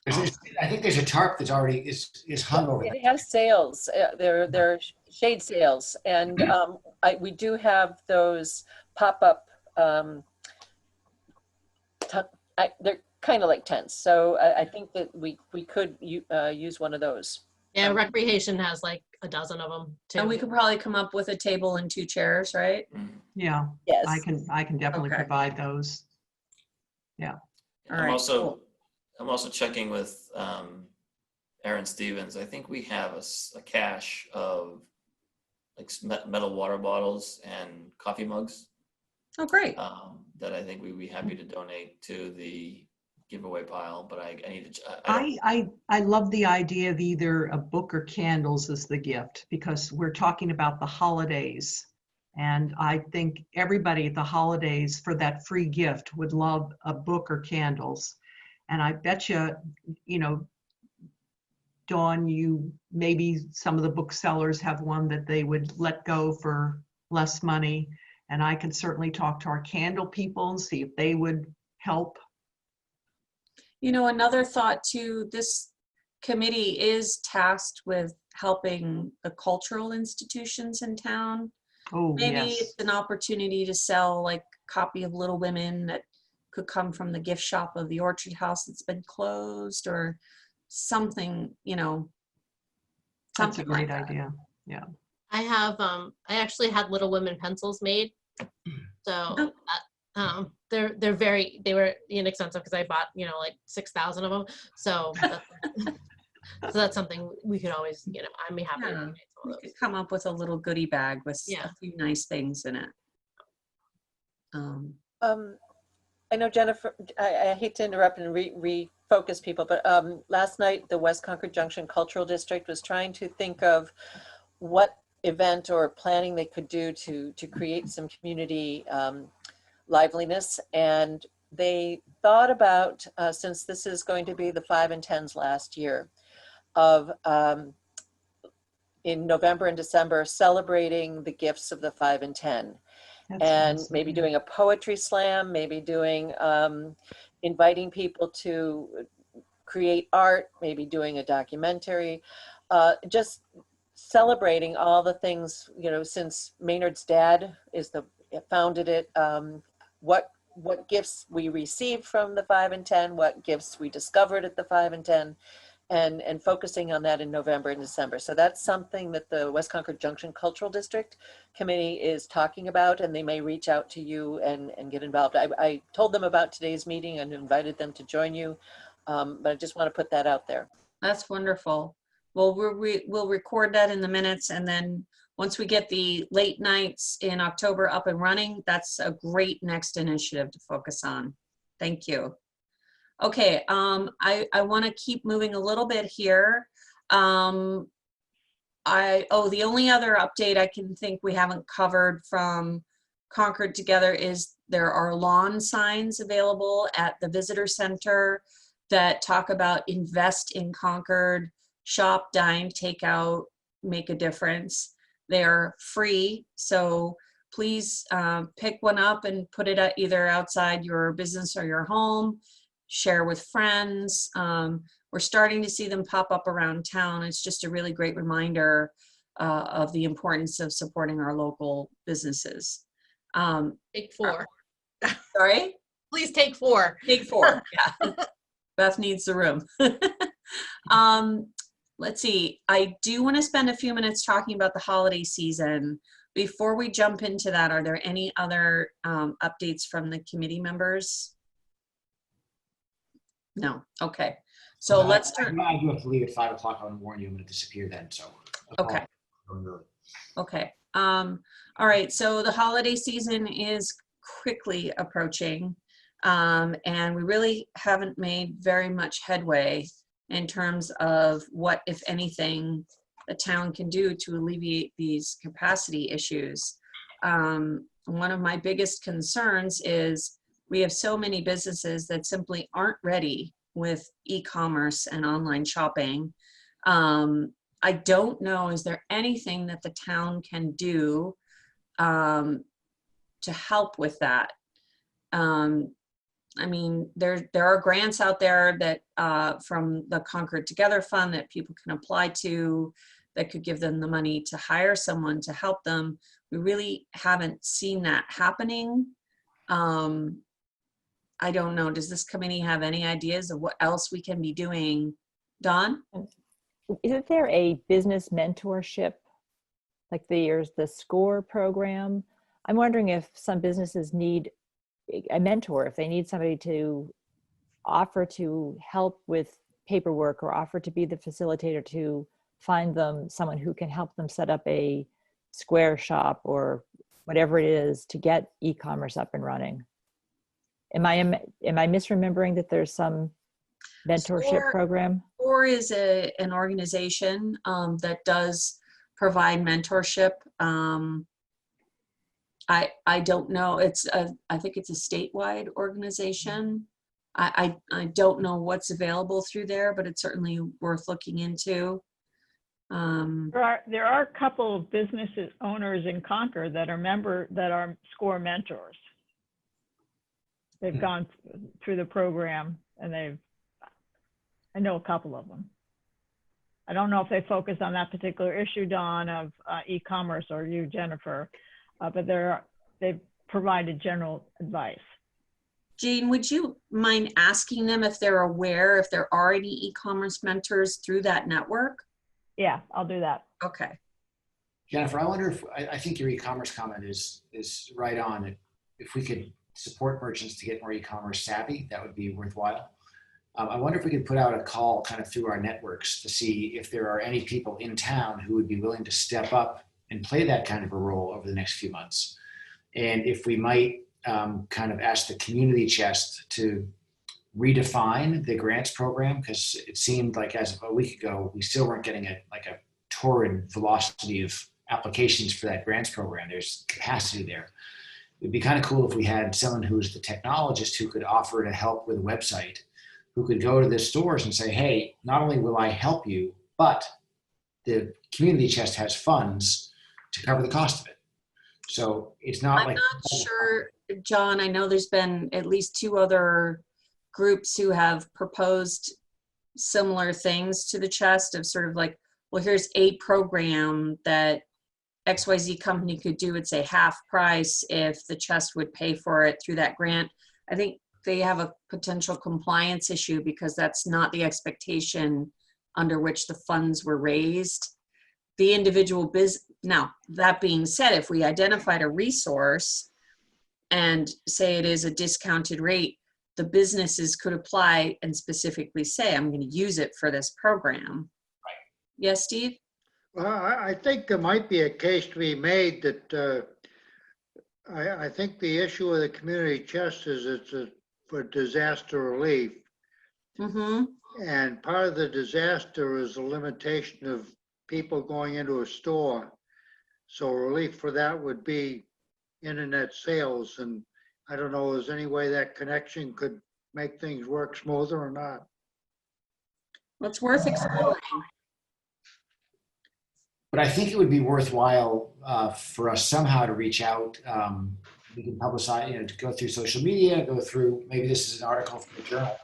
I think there's a tarp that already is hung over It there. has sails, they're shade sails, and we do have those pop-up, they're kind of like tents, so I think that we could use one of those. Yeah, recreation has like a dozen of them too. And we could probably come up with a table and 2 chairs, right? Yeah, Yes. I can definitely Okay. provide those. Yeah. All I'm right, also checking with Aaron Stevens. I think we have a cache of like metal water bottles and coffee mugs Oh, great. that I think we'd be happy to donate to the giveaway pile. But I need to. I love the idea of either a book or candles as the gift, because we're talking about the holidays. And I think everybody at the holidays for that free gift would love a book or candles. And I bet you, you know, Dawn, maybe some of the booksellers have one that they would let go for less money. And I can certainly talk to our candle people and see if they would help. You know, another thought too, this committee is tasked with helping the cultural institutions in town. Oh, Maybe yes. it's an opportunity to sell like a copy of Little Women that could come from the gift shop of the Orchard House that's been closed, or something, you know. That's a Something great like that. idea. Yeah. I have I actually had Little Women pencils made, so they were inexpensive because I bought like 6,000 of them. So that's something we could always I'd be happy to donate some We of could those. come up with a little goodie bag with Yeah. a few nice things in it. I know, Jennifer, I hate to interrupt and refocus people, but last night the West Concord Junction Cultural District was trying to think of what event or planning they could do to create some community liveliness. And they thought about, since this is going to be the 5 and 10s last year, of in November and December celebrating the gifts of the 5 and 10. And maybe doing a poetry slam, maybe doing, inviting people to create art, maybe doing a documentary, just celebrating all the things, since Maynard's dad founded it, what gifts we received from the 5 and 10, what gifts we discovered at the 5 and 10, and focusing on that in November and December. So that's something that the West Concord Junction Cultural District Committee is talking about, and they may reach out to you and get involved. I told them about today's meeting and invited them to join you, but I just want to put that out there. That's wonderful. Well, we'll record that in the minutes, and then once we get the late nights in October up and running, that's a great next initiative to focus on. Thank you. Okay, I want to keep moving a little bit here. The only other update I can think we haven't covered from Concord Together is there are lawn signs available at the visitor center that talk about invest in Concord, shop, dine, take out, make a difference. They're free, so please pick one up and put it either outside your business or your home. Share with friends. We're starting to see them pop up around town. It's just a really great reminder of the importance of supporting our local businesses. Take 4. Sorry? Please take 4. Take 4, yeah. Beth needs the room. Let's see. I do want to spend a few minutes talking about the holiday season. Before we jump into that, are there any other updates from the committee members? No. Okay. So I- let's start. I do have to leave at 5 o'clock. I want to warn you, I'm going to disappear then, so. Okay. Okay. All right. So the holiday season is quickly approaching, and we really haven't made very much headway in terms of what, if anything, the town can do to alleviate these capacity issues. One of my biggest concerns is we have so many businesses that simply aren't ready with e-commerce and online shopping. I don't know, is there anything that the town can do to help with that? I mean, there are grants out there that from the Concord Together Fund that people can apply to that could give them the money to hire someone to help them. We really haven't seen that happening. I don't know, does this committee have any ideas of what else we can be doing? Dawn? Isn't there a business mentorship? Like there's the SCORE program. I'm wondering if some businesses need a mentor, if they need somebody to offer to help with paperwork or offer to be the facilitator to find them someone who can help them set up a Square shop or whatever it is to get e-commerce up and running. Am I misremembering that there's some mentorship program? SCORE is an organization that does provide mentorship. I don't know. I think it's a statewide organization. I don't know what's available through there, but it's certainly worth looking into. There are a couple of business owners in Concord that are SCORE mentors. They've gone through the program, and I know a couple of them. I don't know if they focus on that particular issue, Dawn, of e-commerce, or you, Jennifer, but they've provided general advice. Jean, would you mind asking them if they're aware, if there are any e-commerce mentors through that network? Yeah, I'll do that. Okay. Jennifer, I wonder if, I think your e-commerce comment is right on. If we could support merchants to get more e-commerce savvy, that would be worthwhile. I wonder if we could put out a call kind of through our networks to see if there are any people in town who would be willing to step up and play that kind of a role over the next few months. And if we might kind of ask the community chest to redefine the grants program, because it seemed like as of a week ago, we still weren't getting a torrid velocity of applications for that grants program. There's capacity there. It'd be kind of cool if we had someone who's the technologist who could offer to help with a website, who could go to the stores and say, hey, not only will I help you, but the community chest has funds to cover the cost of it. So it's not I'm not sure, John, I know there's been at least 2 other groups who have proposed similar things to the chest of sort of like, well, here's a program that XYZ company could do. It's a half price if the chest would pay for it through that grant. I think they have a potential compliance issue because that's not the expectation under which the funds were raised. The individual now, that being said, if we identified a resource and say it is a discounted rate, the businesses could apply and specifically say, I'm going to use it for this program. Right. Yes, Steve? Well, I think there might be a case to be made that I think the issue of the community chest is it's for disaster relief. Mm-hmm. And part of the disaster is the limitation of people going into a store. So relief for that would be internet sales. And I don't know, is there any way that connection could make things work smoother or not? Well, it's worth exploring. But I think it would be worthwhile for us somehow to reach out. We can publicize, to go through social media, go through, maybe this is an article from the journal,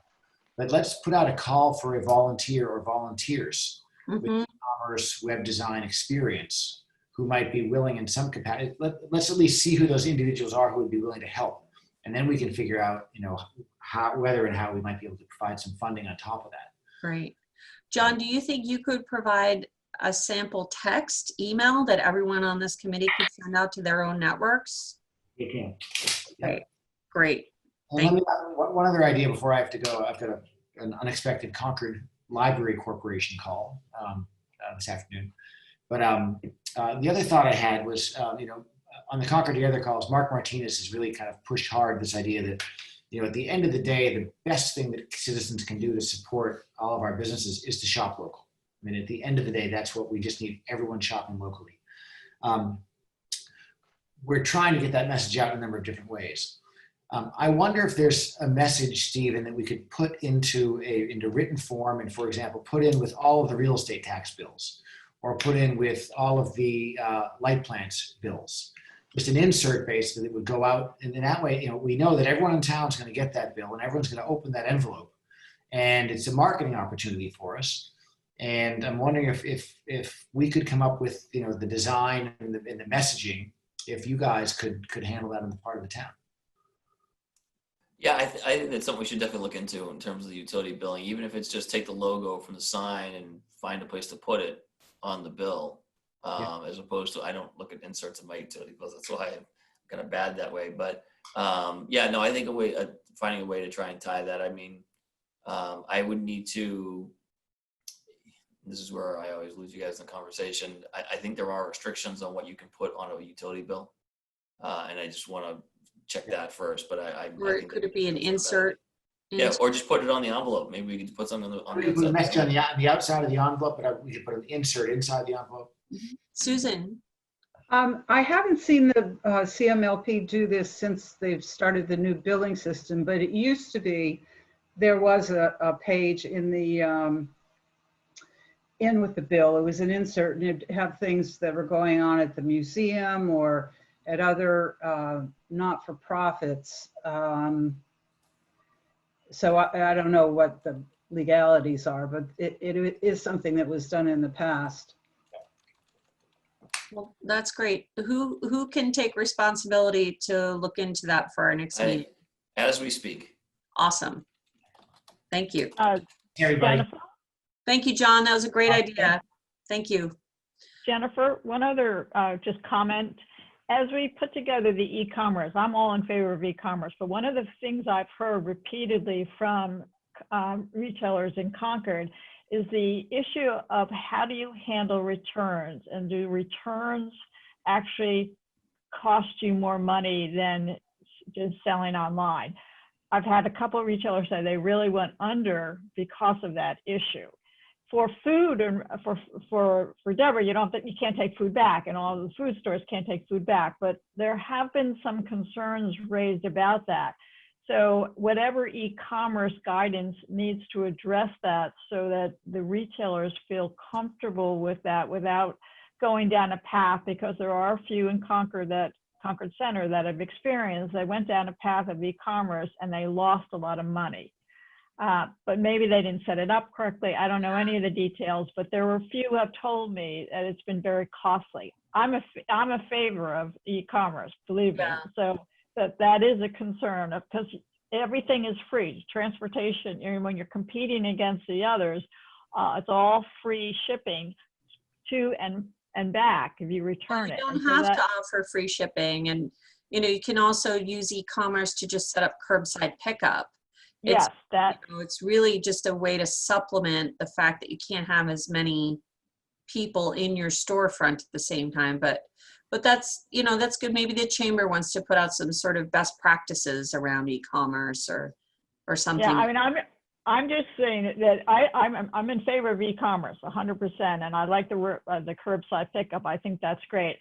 but let's put out a call for a volunteer or volunteers with e-commerce web design experience who might be willing in some capacity. Let's at least see who those individuals are who would be willing to help. And then we can figure out, whether and how we might be able to provide some funding on top of that. Great. John, do you think you could provide a sample text email that everyone on this committee could send out to their own networks? You can. Great. Great. And let me, one other idea before I have to go. I've got a an unexpected Concord Library Corporation call this afternoon. But the other thought I had was, on the Concord Together calls, Mark Martinez has really kind of pushed hard this idea that, at the end of the day, the best thing that citizens can do to support all of our businesses is to shop local. I mean, at the end of the day, that's what we just need, everyone shopping locally. We're trying to get that message out in a number of different ways. I wonder if there's a message, Stephen, that we could put into written form and, for example, put in with all of the real estate tax bills, or put in with all of the light plants bills. Just an insert basically that would go out, and in that way, we know that everyone in town is going to get that bill, and everyone's going to open that envelope, and it's a marketing opportunity for us. And I'm wondering if we could come up with the design and the messaging, if you guys could handle that on the part of the town. Yeah, I think that's something we should definitely look into in terms of the utility billing, even if it's just take the logo from the sign and find a place to put it on the bill, as opposed to, I don't look at inserts in my utility bills. That's why I'm kind of bad that way. But I think finding a way to try and tie that. I mean, I would need to, this is where I always lose you guys in the conversation. I think there are restrictions on what you can put on a utility bill. And I just want to check that first, but I think could it be an insert? Yeah, or just put it on the envelope. Maybe we could put something on the We put a outside. message on the outside of the envelope, but we could put an insert inside the envelope. Susan? I haven't seen the CMLP do this since they've started the new billing system, but it used to be, there was a page in the in with the bill. It was an insert, and it'd have things that were going on at the museum or at other not-for-profits. So I don't know what the legalities are, but it is something that was done in the past. Well, that's great. Who can take responsibility to look into that for our next meeting? As we speak. Awesome. Thank you. Everybody. Jennifer, Thank you, John. That was a great idea. Thank you. Jennifer, one other just comment. As we put together the e-commerce, I'm all in favor of e-commerce, but one of the things I've heard repeatedly from retailers in Concord is the issue of how do you handle returns, and do returns actually cost you more money than just selling online? I've had a couple of retailers say they really went under because of that issue. For food and for Deborah, you can't take food back, and all the food stores can't take food back, but there have been some concerns raised about that. So whatever e-commerce guidance needs to address that so that the retailers feel comfortable with that without going down a path, because there are a few in Concord Center that have experienced, they went down a path of e-commerce and they lost a lot of money. But maybe they didn't set it up correctly. I don't know any of the details, but there were a few who have told me that it's been very costly. I'm a favor of e-commerce, believe me. So that is a concern, because everything is free. Transportation, when you're competing against the others, it's all free shipping to and back if you return it. You don't have to offer free shipping, and you can also use e-commerce to just set up curbside pickup. Yes, it's really just a way to supplement the fact that you can't have as many people in your storefront at the same time. But that's that's good. Maybe the chamber wants to put out some sort of best practices around e-commerce or something. Yeah, I mean, I'm just saying that I'm in favor of e-commerce 100%, and I like the curbside pickup. I think that's great.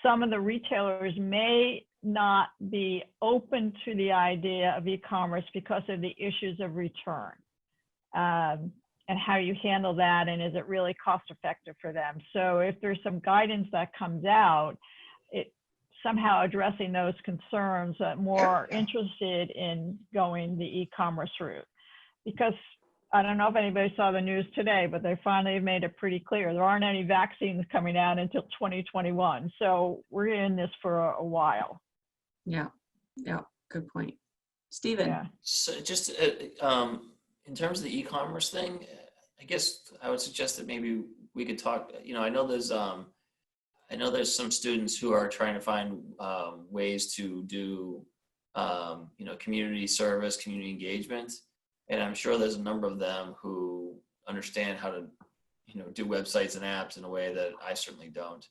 Some of the retailers may not be open to the idea of e-commerce because of the issues of return and how you handle that, and is it really cost effective for them. So if there's some guidance that comes out, it somehow addressing those concerns, more interested in going the e-commerce route. Because I don't know if anybody saw the news today, but they finally made it pretty clear. There aren't any vaccines coming out until 2021. So we're in this for a while. Yeah, good point. Stephen? Yeah. So just in terms of the e-commerce thing, I guess I would suggest that maybe we could talk, I know there's some students who are trying to find ways to do, community service, community engagement. And I'm sure there's a number of them who understand how to, do websites and apps in a way that I certainly don't.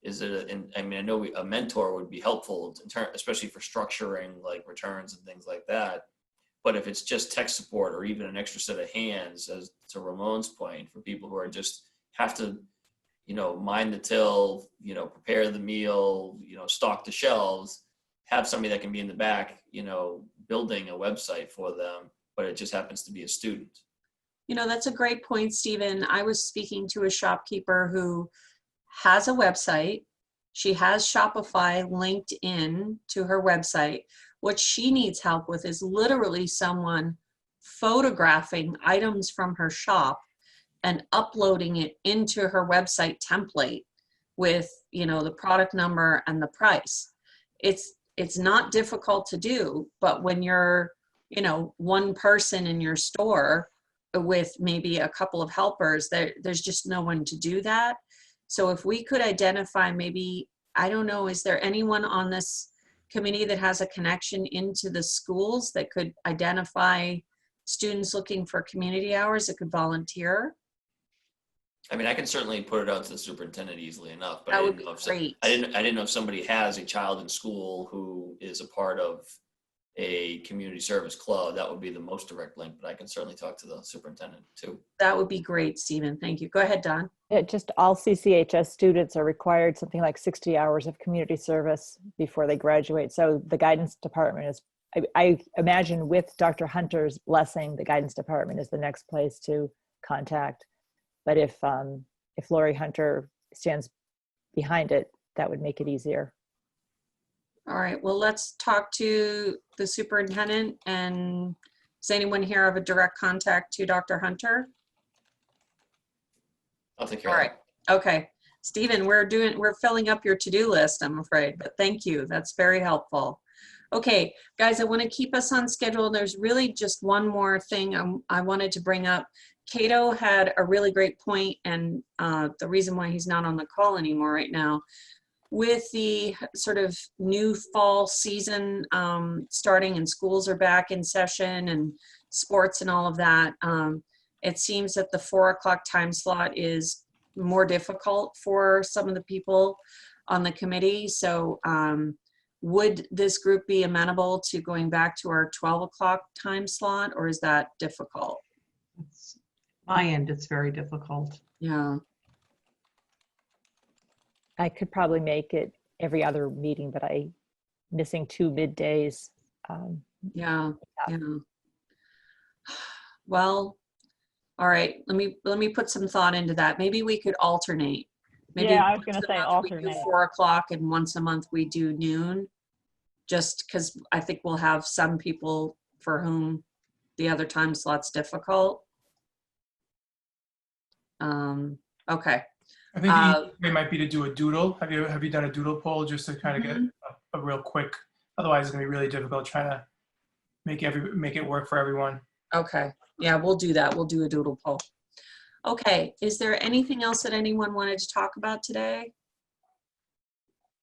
Is it, I know a mentor would be helpful, especially for structuring like returns and things like that. But if it's just tech support or even an extra set of hands, as to Ramon's point, for people who are just have to, mind the till, prepare the meal, stock the shelves, have somebody that can be in the back, building a website for them, but it just happens to be a student. That's a great point, Stephen. I was speaking to a shopkeeper who has a website. She has Shopify linked in to her website. What she needs help with is literally someone photographing items from her shop and uploading it into her website template with, the product number and the price. It's not difficult to do, but when you're, one person in your store with maybe a couple of helpers, there's just no one to do that. So if we could identify maybe, I don't know, is there anyone on this committee that has a connection into the schools that could identify students looking for community hours that could volunteer? I can certainly put it out to the superintendent easily enough, but That I would didn't be know if great. I didn't know if somebody has a child in school who is a part of a community service club. That would be the most direct link, but I can certainly talk to the superintendent too. That would be great, Stephen. Thank you. Go ahead, Don. Just all CCHS students are required something like 60 hours of community service before they graduate. So the guidance department is, I imagine with Dr. Hunter's blessing, the guidance department is the next place to contact. But if Lori Hunter stands behind it, that would make it easier. All right, well, let's talk to the superintendent. And does anyone here have a direct contact to Dr. Hunter? I'll take care All of right, okay. Stephen, we're filling up your to-do list, I'm afraid, but thank you. That's very helpful. Okay, guys, I want to keep us on schedule. There's really just one more thing I wanted to bring up. Cato had a really great point, and the reason why he's not on the call anymore right now, with the sort of new fall season starting and schools are back in session and sports and all of that, it seems that the 4 o'clock time slot is more difficult for some of the people on the committee. So would this group be amenable to going back to our 12 o'clock time slot, or is that difficult? It's, my end, it's very difficult. Yeah. I could probably make it every other meeting, but I'm missing 2 middays. Yeah. Well, all right. Let me put some thought into that. Maybe we could alternate. Maybe Yeah, I was once gonna a say month we do alternate. 4 o'clock and once a month we do noon. Just because I think we'll have some people for whom the other time slot's difficult. Okay. I think the easiest way might be to do a doodle. Have you done a doodle poll just to kind of get a real quick? Otherwise, it's gonna be really difficult trying to make it work for everyone. Okay. Yeah, we'll do that. We'll do a doodle poll. Okay. Is there anything else that anyone wanted to talk about today?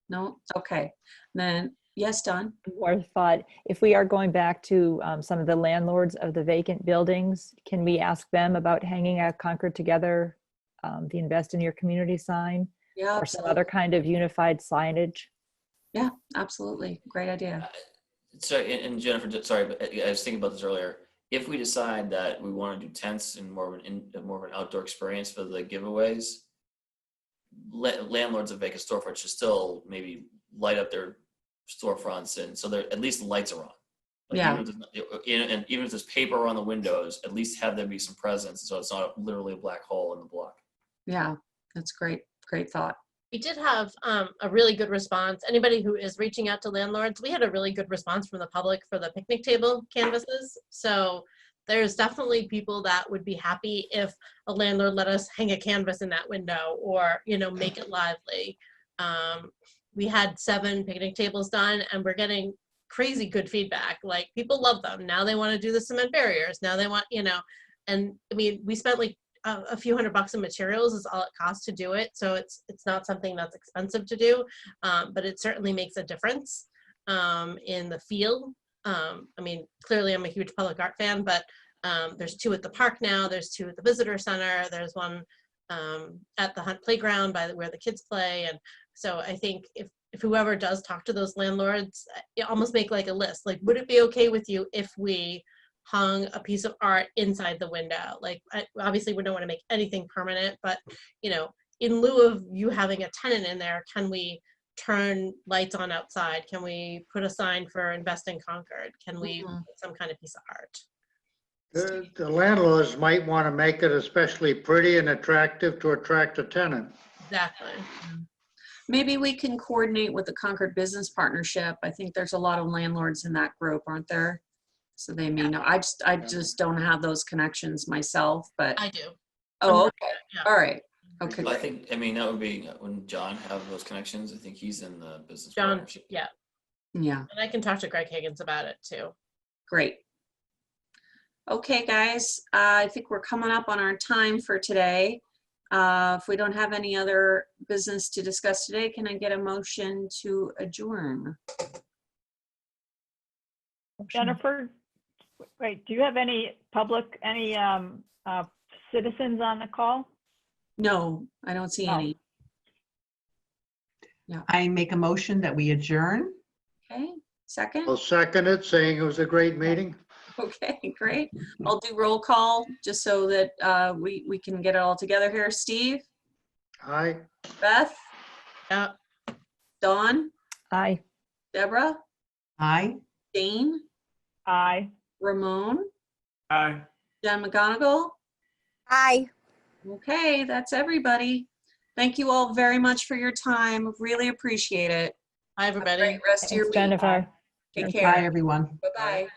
No? Okay. Then, yes, Don? Or thought, if we are going back to some of the landlords of the vacant buildings, can we ask them about hanging out Concord together, the Invest in Your Community sign, Yeah, or some other kind of unified signage? Yeah, absolutely. Great idea. So, and Jennifer, sorry, but I was thinking about this earlier. If we decide that we want to do tents and more of an outdoor experience for the giveaways, landlords of vacant storefronts should still maybe light up their storefronts, and so at least the lights are on. Like Yeah. And even if there's paper on the windows, at least have there be some presence, so it's not literally a black hole in the block. Yeah, that's great. Great thought. We did have a really good response. Anybody who is reaching out to landlords, we had a really good response from the public for the picnic table canvases. So there's definitely people that would be happy if a landlord let us hang a canvas in that window, or, make it lively. We had 7 picnic tables done, and we're getting crazy good feedback. Like, people love them. Now they want to do the cement barriers. Now they want, and I mean, we spent like a few $100 in materials is all it costs to do it. So it's not something that's expensive to do, but it certainly makes a difference in the feel. I mean, clearly I'm a huge public art fan, but There's 2 at the park now. There's 2 at the visitor center. There's one at the Hunt Playground where the kids play. And so I think if whoever does talk to those landlords, almost make like a list. Like, would it be okay with you if we hung a piece of art inside the window? Like, obviously we don't want to make anything permanent, but in lieu of you having a tenant in there, can we turn lights on outside? Can we put a sign for Invest in Concord? Can we put some kind of piece of art? The landlords might want to make it especially pretty and attractive to attract a tenant. Exactly. Maybe we can coordinate with the Concord Business Partnership. I think there's a lot of landlords in that group, aren't there? So they may know. I just don't have those connections myself, but. I do. Oh, okay. Yeah. All right. Okay. I think, that would be when John have those connections. I think he's in the business John, partnership. yeah. Yeah. And I can talk to Greg Higgins about it too. Great. Okay, guys, I think we're coming up on our time for today. If we don't have any other business to discuss today, can I get a motion to adjourn? Jennifer, wait, do you have any citizens on the call? No, I don't see any. Yeah. I make a motion that we adjourn. Okay, second? I'll second it, saying it was a great meeting. Okay, great. I'll do roll call just so that we can get it all together here. Steve? Aye. Beth? Yeah. Dawn? Aye. Deborah? Aye. Jane? Aye. Ramon? Aye. Jen McGonigal? Aye. Okay, that's everybody. Thank you all very much for your time. Really appreciate it. Hi, everybody. Have a great rest of your Thanks, week. Jennifer. Take Bye, care. everyone. Bye-bye.